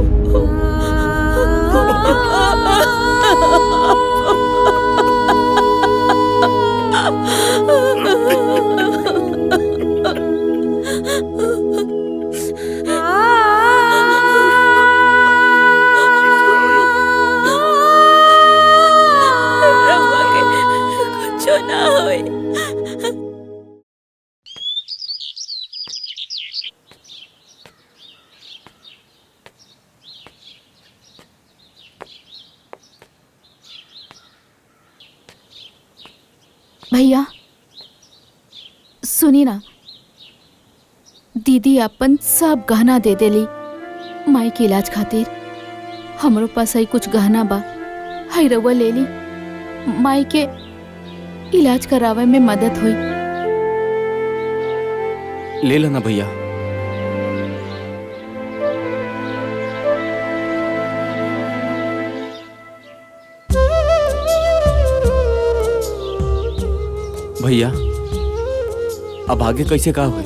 भैया सुनी ना, दीदी अपन सब गहना दे देली माई के इलाज खातिर। हमरो पास ही कुछ गहना बा, है रउआ ले ली, माई के इलाज करावे में मदद हुई। ले लेना भैया। भैया अब आगे कैसे का हुए?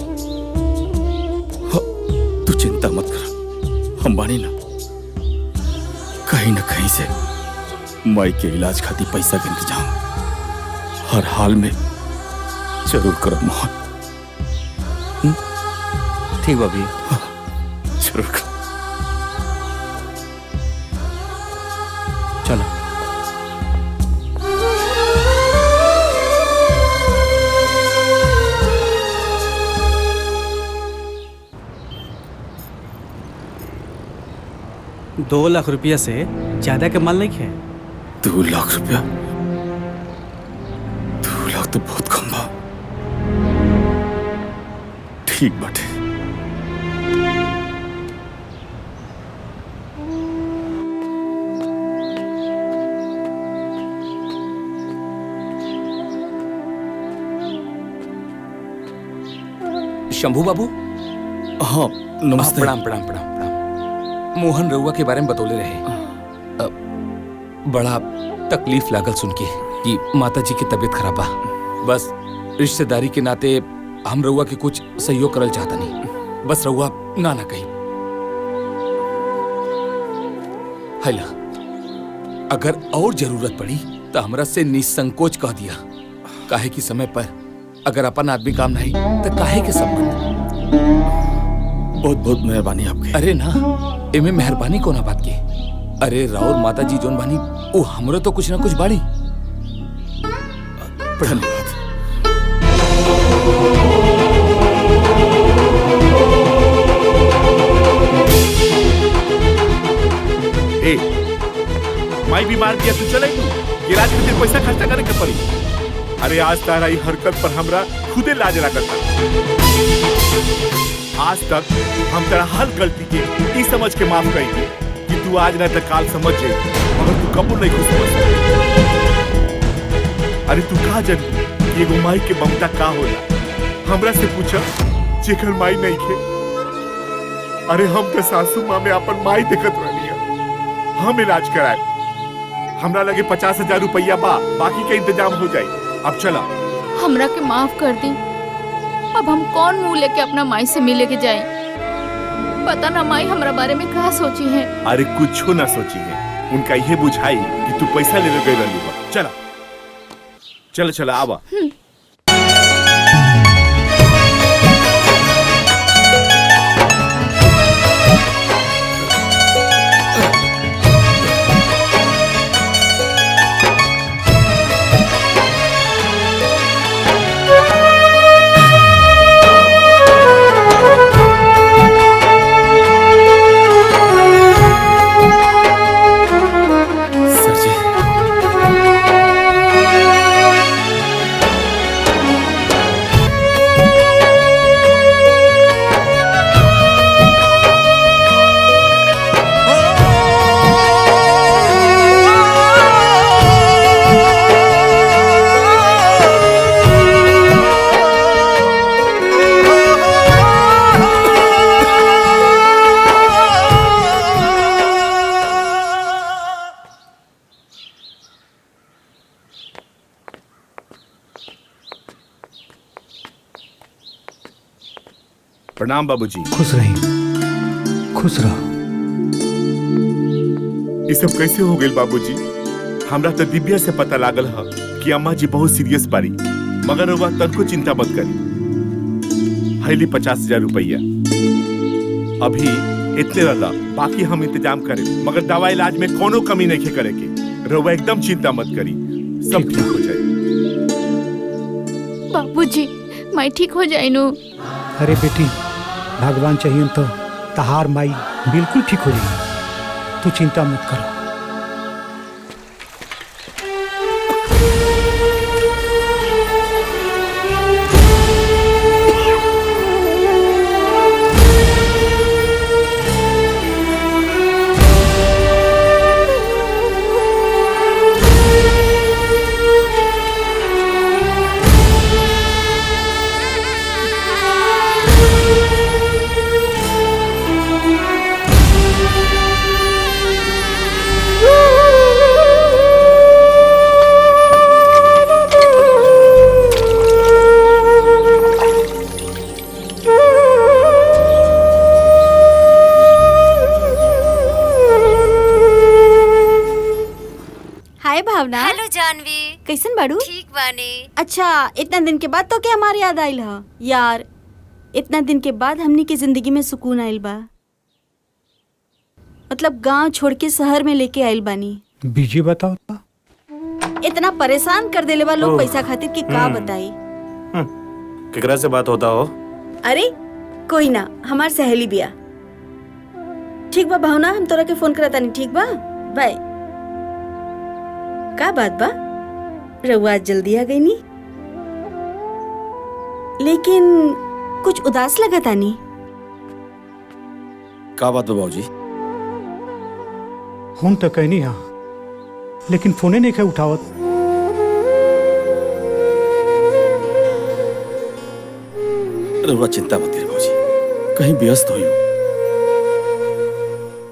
तू चिंता मत कर, हम बानी ना, कहीं से माई के इलाज खातिर पैसा का इंतजाम हर हाल में जरूर करब मोहन। ठीक बा भैया, जरूर कर। चलो। दो लाख रुपया से ज्यादा के माल नहीं है। 2 लाख रुपया? 2 लाख तो बहुत कम बा। ठीक बाटे। शंभू बाबू। हाँ नमस्ते। प्रणाम प्रणाम प्रणाम प्रणाम। मोहन रउआ के बारे में बतौले रहे। बड़ा तकलीफ लागल सुन के कि माता जी की तबीयत खराब बा। बस रिश्तेदारी के नाते हम रउआ के कुछ सहयोग करल चाहता नहीं। बस रउआ ना कही। हैला, अगर और जरूरत पड़ी तो हमरा से निसंकोच कह दिया। काहे की समय पर अगर अपन आदमी काम नहीं तो काहे के संबंध। बहुत बहुत मेहरबानी आपकी। अरे ना, एमे मेहरबानी कोना बात के। अरे राउर माता जी जोन बानी वो हमरो तो कुछ ना कुछ बाड़ी। धन्यवाद। ए, माई बीमार दिया तू चले इलाज के लिए पैसा खर्चा करे के पड़ी। अरे आज तारा ई हरकत पर हमरा खुदे लाज लागता। आज तक हम तेरा हर गलती के ई समझ के माफ करी थी कि तू आज ना तो काल समझ जाए, मगर तू कबू नहीं खुश समझ। अरे तू कहा जन कि एगो माई के ममता का होला? हमरा से पूछा जेकर माई नहीं खे। अरे हम तो सासू माँ में अपन माई देखत रहनी है। हम इलाज कराए, हमरा लगे 50,000 रुपया बा, बाकी का इंतजाम हो जाए। अब चला। हमरा के माफ कर दी। अब हम कौन मुंह लेके अपना माई से मिले के जाए? पता ना माई हमरा बारे में क्या सोची है। अरे कुछ ना सोची है, उनका ये बुझाई कि तू पैसा लेने गई रहली बा। चला चल चला आवा। प्रणाम बाबूजी। खुश रही, खुश रहो। ये सब कैसे हो गए बाबूजी? हमरा तो दिव्या से पता लागल है कि अम्मा जी बहुत सीरियस बारी, मगर वह तनको चिंता मत करी। हैली 50,000 रुपया अभी इतने रहा, बाकी हम इंतजाम करें, मगर दवा इलाज में कोनो कमी नहीं करे के। रहुआ एकदम चिंता मत करी, सब ठीक हो जाए। बाबूजी मैं ठीक हो जाए नु। अरे बेटी, भगवान चाहिए तो तहार माई बिल्कुल ठीक हो जाएगी, तू चिंता मत करो। हेलो जानवी, कैसन बाड़ू? ठीक बानी। अच्छा, इतना दिन के बाद तो क्या हमारी याद आइल ह? यार, इतना दिन के बाद हमनी के जिंदगी में सुकून आइल बा। मतलब गांव छोड़ के शहर में लेके आइल बानी। बीजी बताओ तो। इतना परेशान कर देले बा लोग पैसा खातिर कि का बताई। केकरा से बात होता हो? अरे कोई ना, हमार सहेली बिया। ठीक बा भावना, हम तोरा के फोन करता नहीं। ठीक बा, बाय। का बात बा? रउआ आज जल्दी आ गई नी, लेकिन कुछ उदास लगा तानी। का बात बा बाबूजी? हम तो कहनी हाँ, लेकिन फोने नहीं खे उठावत। रउआ चिंता मत करी बाबूजी, कहीं व्यस्त होइयो,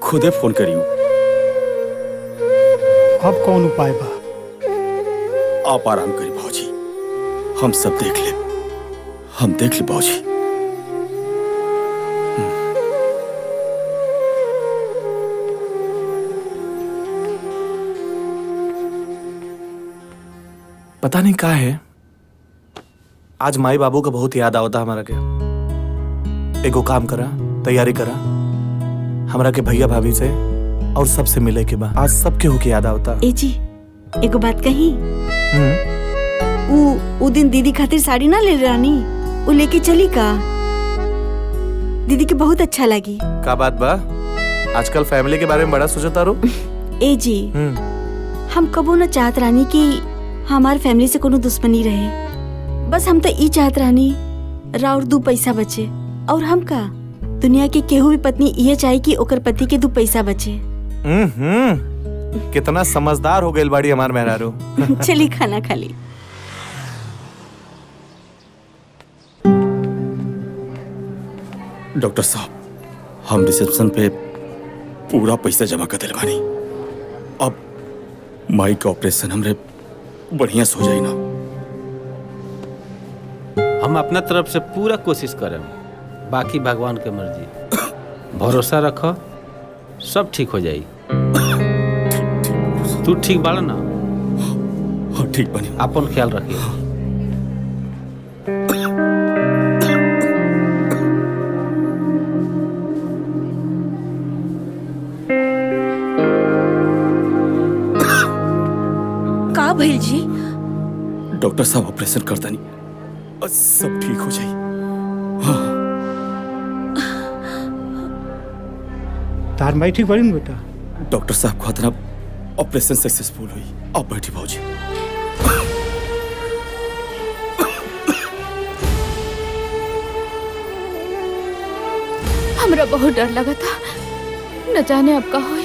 खुदे फोन करियो। अब कौन उपाय बा? आप आराम करी बाबूजी, हम सब देख ले, हम देख ले बाबूजी। पता नहीं का है, आज माई बाबू का बहुत याद आवता हमारा के। एगो काम करा, तैयारी करा, हमरा के भैया भाभी से और सबसे मिले के बाद आज सबके हो के याद आवता। ए जी, एगो बात कही। उ दिन दीदी खातिर साड़ी ना ले रानी, उ लेके चली का? दीदी के बहुत अच्छा लगी। का बात बा? आजकल फैमिली के बारे में बड़ा सोचता रो। ए जी, हम कबो न चाहत रानी कि हमार फैमिली से कोनो दुश्मनी रहे। बस हम तो ई चाहत रानी राउर 2 पैसा बचे, और हम का दुनिया के केहू भी पत्नी ये चाहे कि ओकर पति के 2 पैसा बचे। कितना समझदार हो गई बाड़ी हमार मेहरारू। चली खाना खा ली। डॉक्टर साहब, हम रिसेप्शन पे पूरा पैसा जमा कर दिल बानी। अब माई का ऑपरेशन हमरे बढ़िया से हो जाई ना। हम अपना तरफ से पूरा कोशिश करें, बाकी भगवान के मर्जी। भरोसा रखो, सब ठीक हो जाई। तू ठीक बाड़ा ना? हाँ ठीक बनी। अपन ख्याल रखिए। का भइल जी? डॉक्टर साहब ऑपरेशन करता नहीं, सब ठीक हो जाई। तार माई ठीक बड़ी बेटा? डॉक्टर साहब को खतरा ऑपरेशन सक्सेसफुल हुई। आप बैठी भाजी। हमरा बहुत डर लगा था, न जाने अब का होई।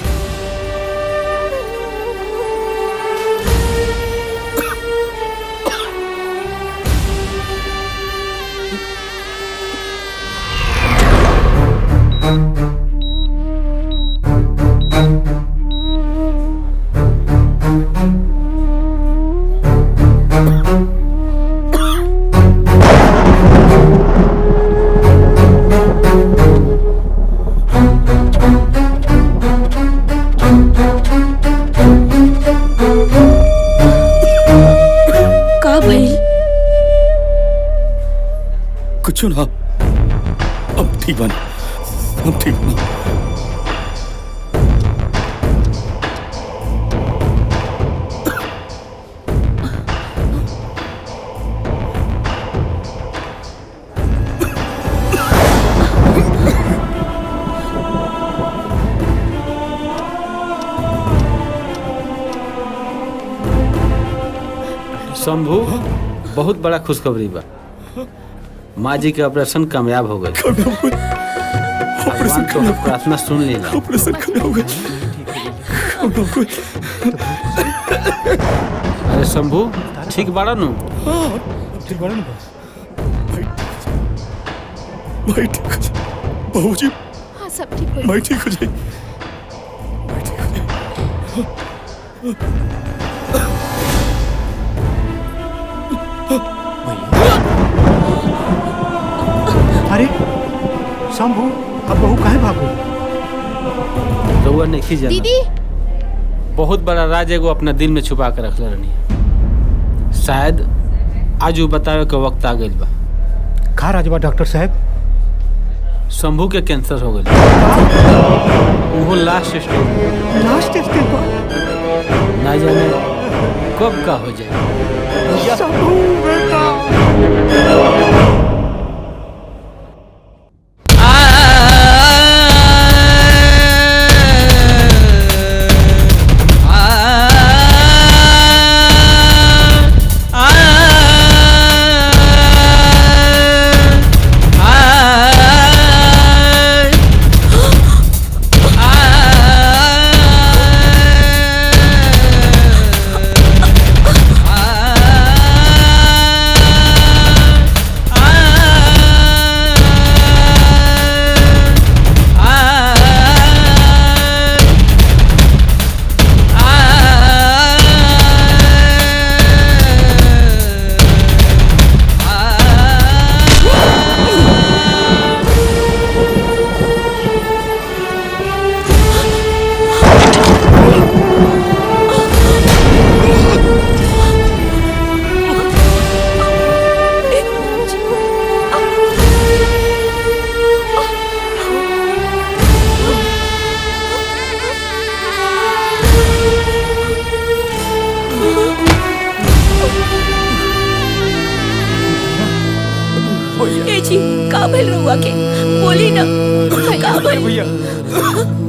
कुछ ना, अब ठीक बन, अब ठीक बन। शंभू, बहुत बड़ा खुशखबरी बा। माँ जी के ऑपरेशन कामयाब हो गए। भगवान तो प्रार्थना सुन ली। ऑपरेशन कामयाब हो गए। अरे शंभू, ठीक बाड़ा नु? ठीक बाड़ा नु? भाई ठीक हो जाए। बहू जी, हाँ सब ठीक हो भाई ठीक हो जाए। अरे शंभू, अब बहू काहे भागो? रउआ नहीं जाना। दीदी, बहुत बड़ा राज एगो अपना दिल में छुपा के रखले रहनी। शायद आज वो बतावे के वक्त आ गइल बा। का राजबा डॉक्टर साहब? शंभू के कैंसर हो गइल। वो लास्ट स्टेज। लास्ट स्टेज पर? ना जाने कब का हो जाए। शंभू बेटा। का भइल रउआ के? बोली ना, का भइल? भैया,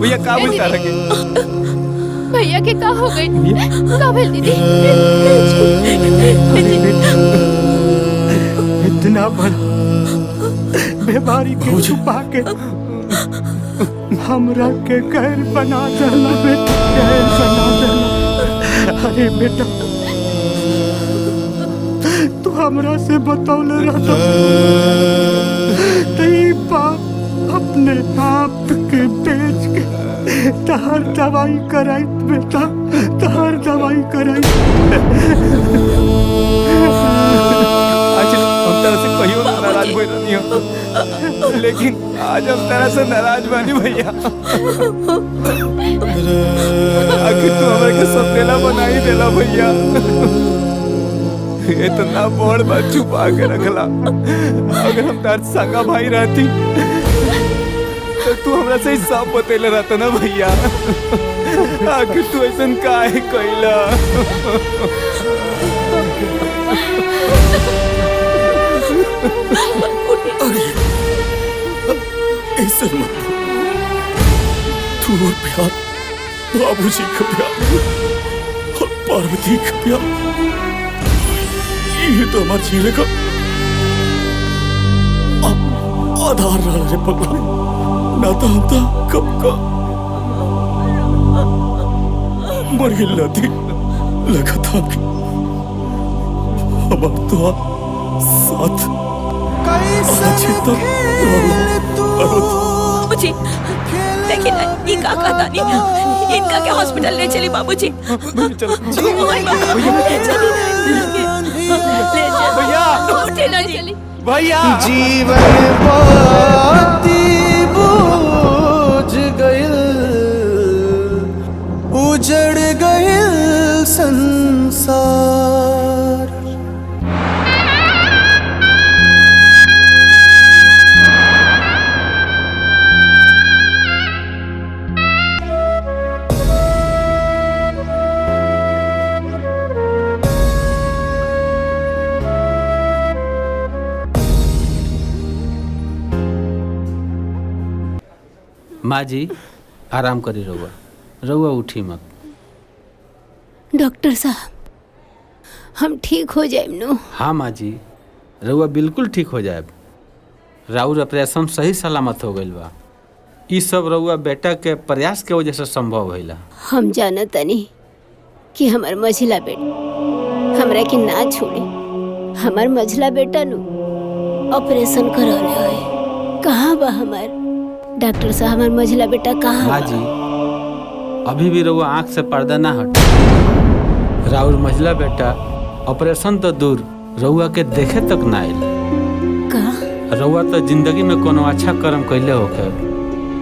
भैया का बोलता रखे? भैया के का हो गई? का भइल दीदी? इतना बड़ा बीमारी के छुपा के हमरा के गैर बना देला बेटा, गैर बना देला। अरे बेटा तू हमरा से बतौले रहता तो ई बाप अपने आप के बेच के तहर दवाई कराई बेटा, तहर दवाई कराई। आज हम तेरा से कहियो नाराज हुए नहीं हो, लेकिन आज हम तेरा से नाराज बानी भैया। आखिर तू हमारे के सपनेला बना ही देला भैया। इतना बड़ बात छुपा के रखला। अगर हम तार संगा भाई रहती तो तू हमरा से सब बतेले रहता ना भैया। आखिर तू ऐसा काहे कइला? ऐसे मत तू और प्यार बाबूजी का प्यार और पार्वती का प्यार, ये तो हमारे जीने का आधार रहा रे पगला। ना तो हम तो कब का मर गिल थी लगा था कि हमारे तो साथ अच्छे तक बाबूजी देखिए ना ये का कहता नहीं, इनका क्या हॉस्पिटल ले चली बाबूजी। भैया जीवन बाती बूझ गइल, उजड़ गइल संसार। माँ जी आराम करी रहुआ, रहुआ उठी मत। डॉक्टर साहब हम ठीक हो जाए नो? हाँ माँ जी रहुआ बिल्कुल ठीक हो जाए। राउर ऑपरेशन सही सलामत हो गइल बा। ई सब रहुआ बेटा के प्रयास के वजह से संभव भइला। हम जानत नहीं कि हमार मझिला बेटा हमरा के ना छोड़ी। हमार मझिला बेटा नु ऑपरेशन करौले होए। कहाँ बा हमार डॉक्टर साहब? हमार मझिला बेटा कहाँ? माँ जी अभी भी रहुआ आँख से पर्दा ना हट। राउर मझिला बेटा ऑपरेशन तो दूर रहुआ के देखे तक ना आइल। का रहुआ तो जिंदगी में कोनो अच्छा कर्म कैले होके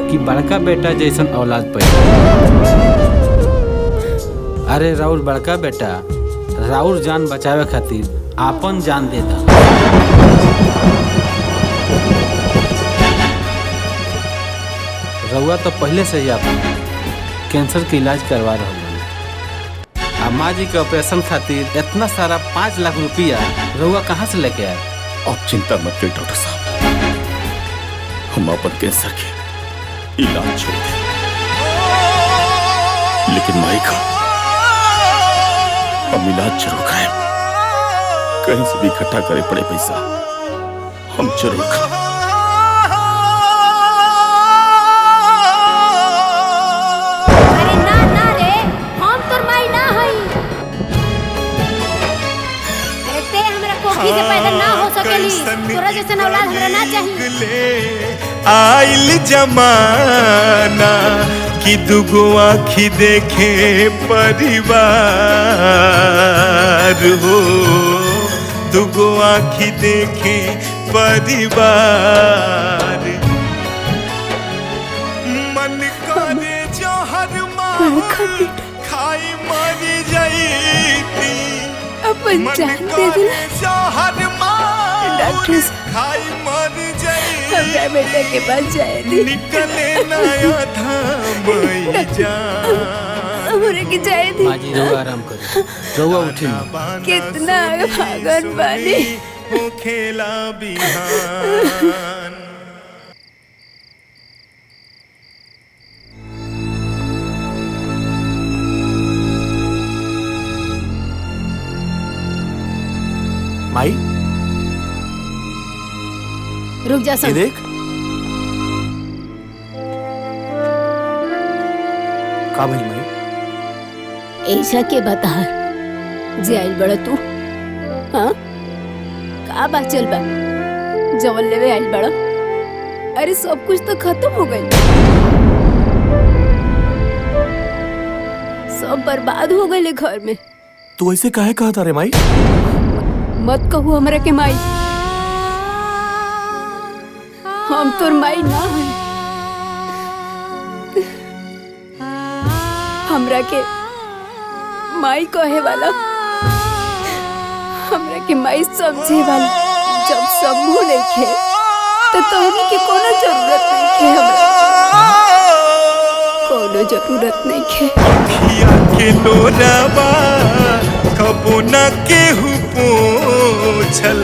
कि बड़का बेटा जैसन औलाद पैदा। अरे राउर बड़का बेटा राउर जान बचावे खातिर आपन जान देता। रहुआ तो पहले से ही आपन कैंसर के इलाज करवा रहा हूँ। माँ जी के ऑपरेशन खातिर इतना सारा 5 लाख रुपया रहुआ कहाँ से लेके आए? आप चिंता मत करिए डॉक्टर साहब, हम अपन कैंसर के इलाज छोड़ दें, लेकिन माई का हम इलाज जरूर कराएं। कहीं से भी इकट्ठा करे पड़े पैसा हम जरूर कराएं। से पैदा ना हो सकेली, तोरा जैसन औलाद हमरा ना चाहिए। आइल जमाना कि दुगो आँखी देखे परिवार हो, दुगो आँखी देखे परिवार। मन करे जहर माहौल खाई मर जाईती, अपन जान दे दिला डॉक्टर खाई मर जाई। हमरा बेटा के पास जाए दी, निकले नया धाम हमरा के जाए दी। माँ जी रहुआ आराम करो, रहुआ उठी। कितना भागन बानी हो खेला बिहान। माई रुक जा ये देख, का भइल माई? ऐसा के बता जे आइल बड़ा तू? हाँ का बात चल बा जवन लेवे आइल बड़ा? अरे सब कुछ तो खत्म हो गई, सब बर्बाद हो गए घर में। तू ऐसे काहे कहता रे माई? मत कहू हमरा के माई, हम तोर माई ना है। हमरा के माई कहे वाला, हमरा के माई समझे वाला जब समूह नहीं खे तो तोहनी के कोनो जरूरत नहीं खे, हमरा कोनो जरूरत नहीं खे। अखिया के लोराबा कबो न केहू पोछल,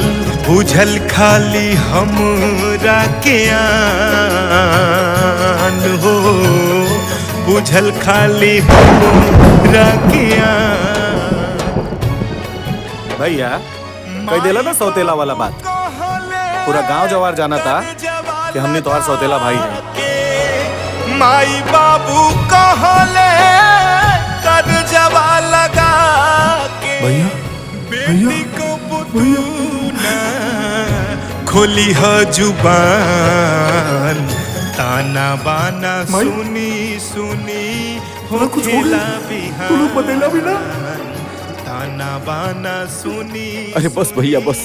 बुझल खाली हमरा के आन हो, बुझल खाली हमरा के आन। भैया कह देला ना सौतेला वाला बात, पूरा गांव जवार जाना था कि हमने तोहार सौतेला भाई है। माई बाबू कहले कर जवा लगा के भैया बेटी को पुतूना खोली ह जुबान, ताना बाना सुनी सुनी हो खेला बिहान, बतेला भी ना। ताना बाना सुनी अरे बस भैया बस,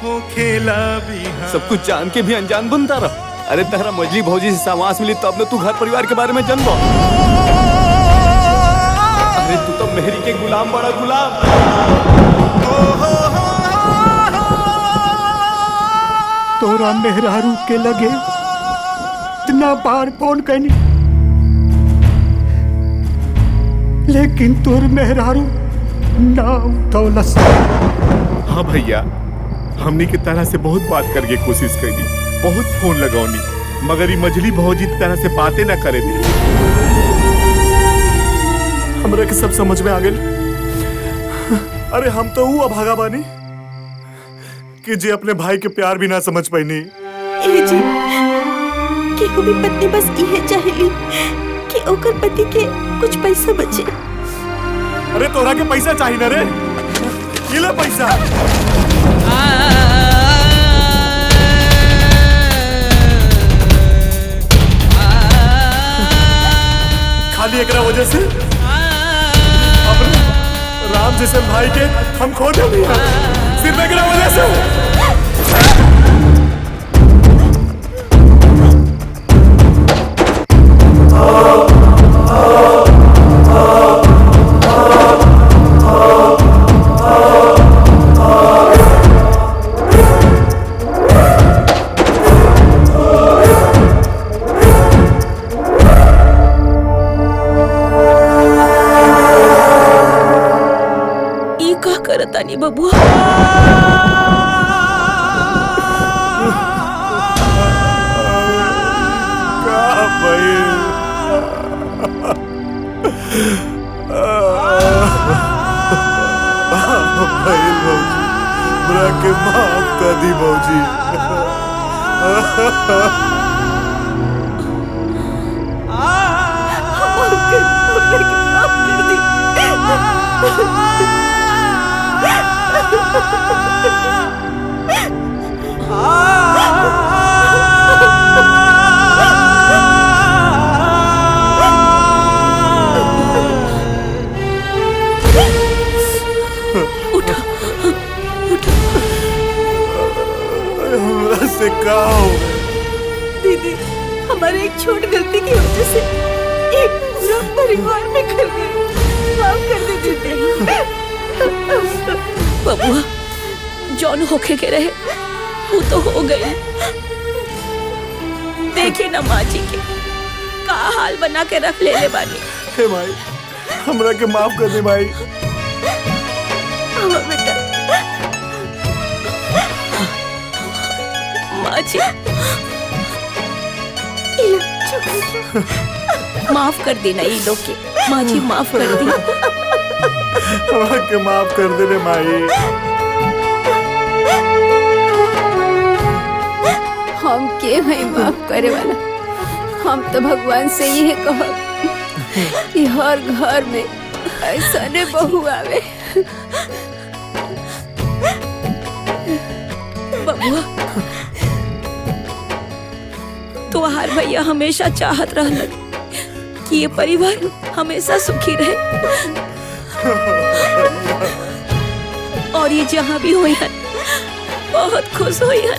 हो खेला बिहान। सब कुछ जान के भी अनजान बनता रहा। अरे तेरा मजली भौजी से सामास मिली तब न तू घर परिवार के बारे में जानबो। अरे तू तो मेहरी के गुलाम बड़ा गुलाम। तोरा मेहरारू के लगे इतना बार फोन करनी, लेकिन तोर मेहरारू ना उठौलस। हाँ भैया, हमनी के तरह से बहुत बात करके कोशिश करी, बहुत फोन लगौनी, मगर ये मजली भौजी तरह से बातें ना करे दी। हमरा के सब समझ में आ गई। अरे हम तो वो अभागा बानी कि जे अपने भाई के प्यार भी ना समझ पाईनी। ए जी, केहू भी पत्नी बस इहे चाहेली कि ओकर पति के कुछ पैसा बचे। अरे तोरा के पैसा चाहिए ना रे, ये ले पैसा। खाली एकरा वजह से अपने राम जैसे भाई के हम खो दे दिया, सिर्फ एकरा वजह से। तानी बबुआ, बुरा के माफ कर दी भौजी। से क्या हो दीदी, हमारे एक छोट गलती की वजह से एक पूरा परिवार में खल गए, माफ कर दे दीदी। बबुआ, जौन होके के रहे वो तो हो गए। देखे ना माँ जी के का हाल बना के रख ले बानी। हे माई, हमरा के माफ कर दे माई। हाँ बेटा, माँ जी माफ कर देना ये लोग के। माँ जी माफ कर दी, हमरा के माफ कर दे रे माई। हम के हैं माफ करे वाला? हम तो भगवान से यही कहब कि हर घर में ऐसा ने बहू आवे। बबुआ, तोहार भैया हमेशा चाहत रहलन कि ये परिवार हमेशा सुखी रहे और ये जहाँ भी हुई है बहुत खुश हुई है।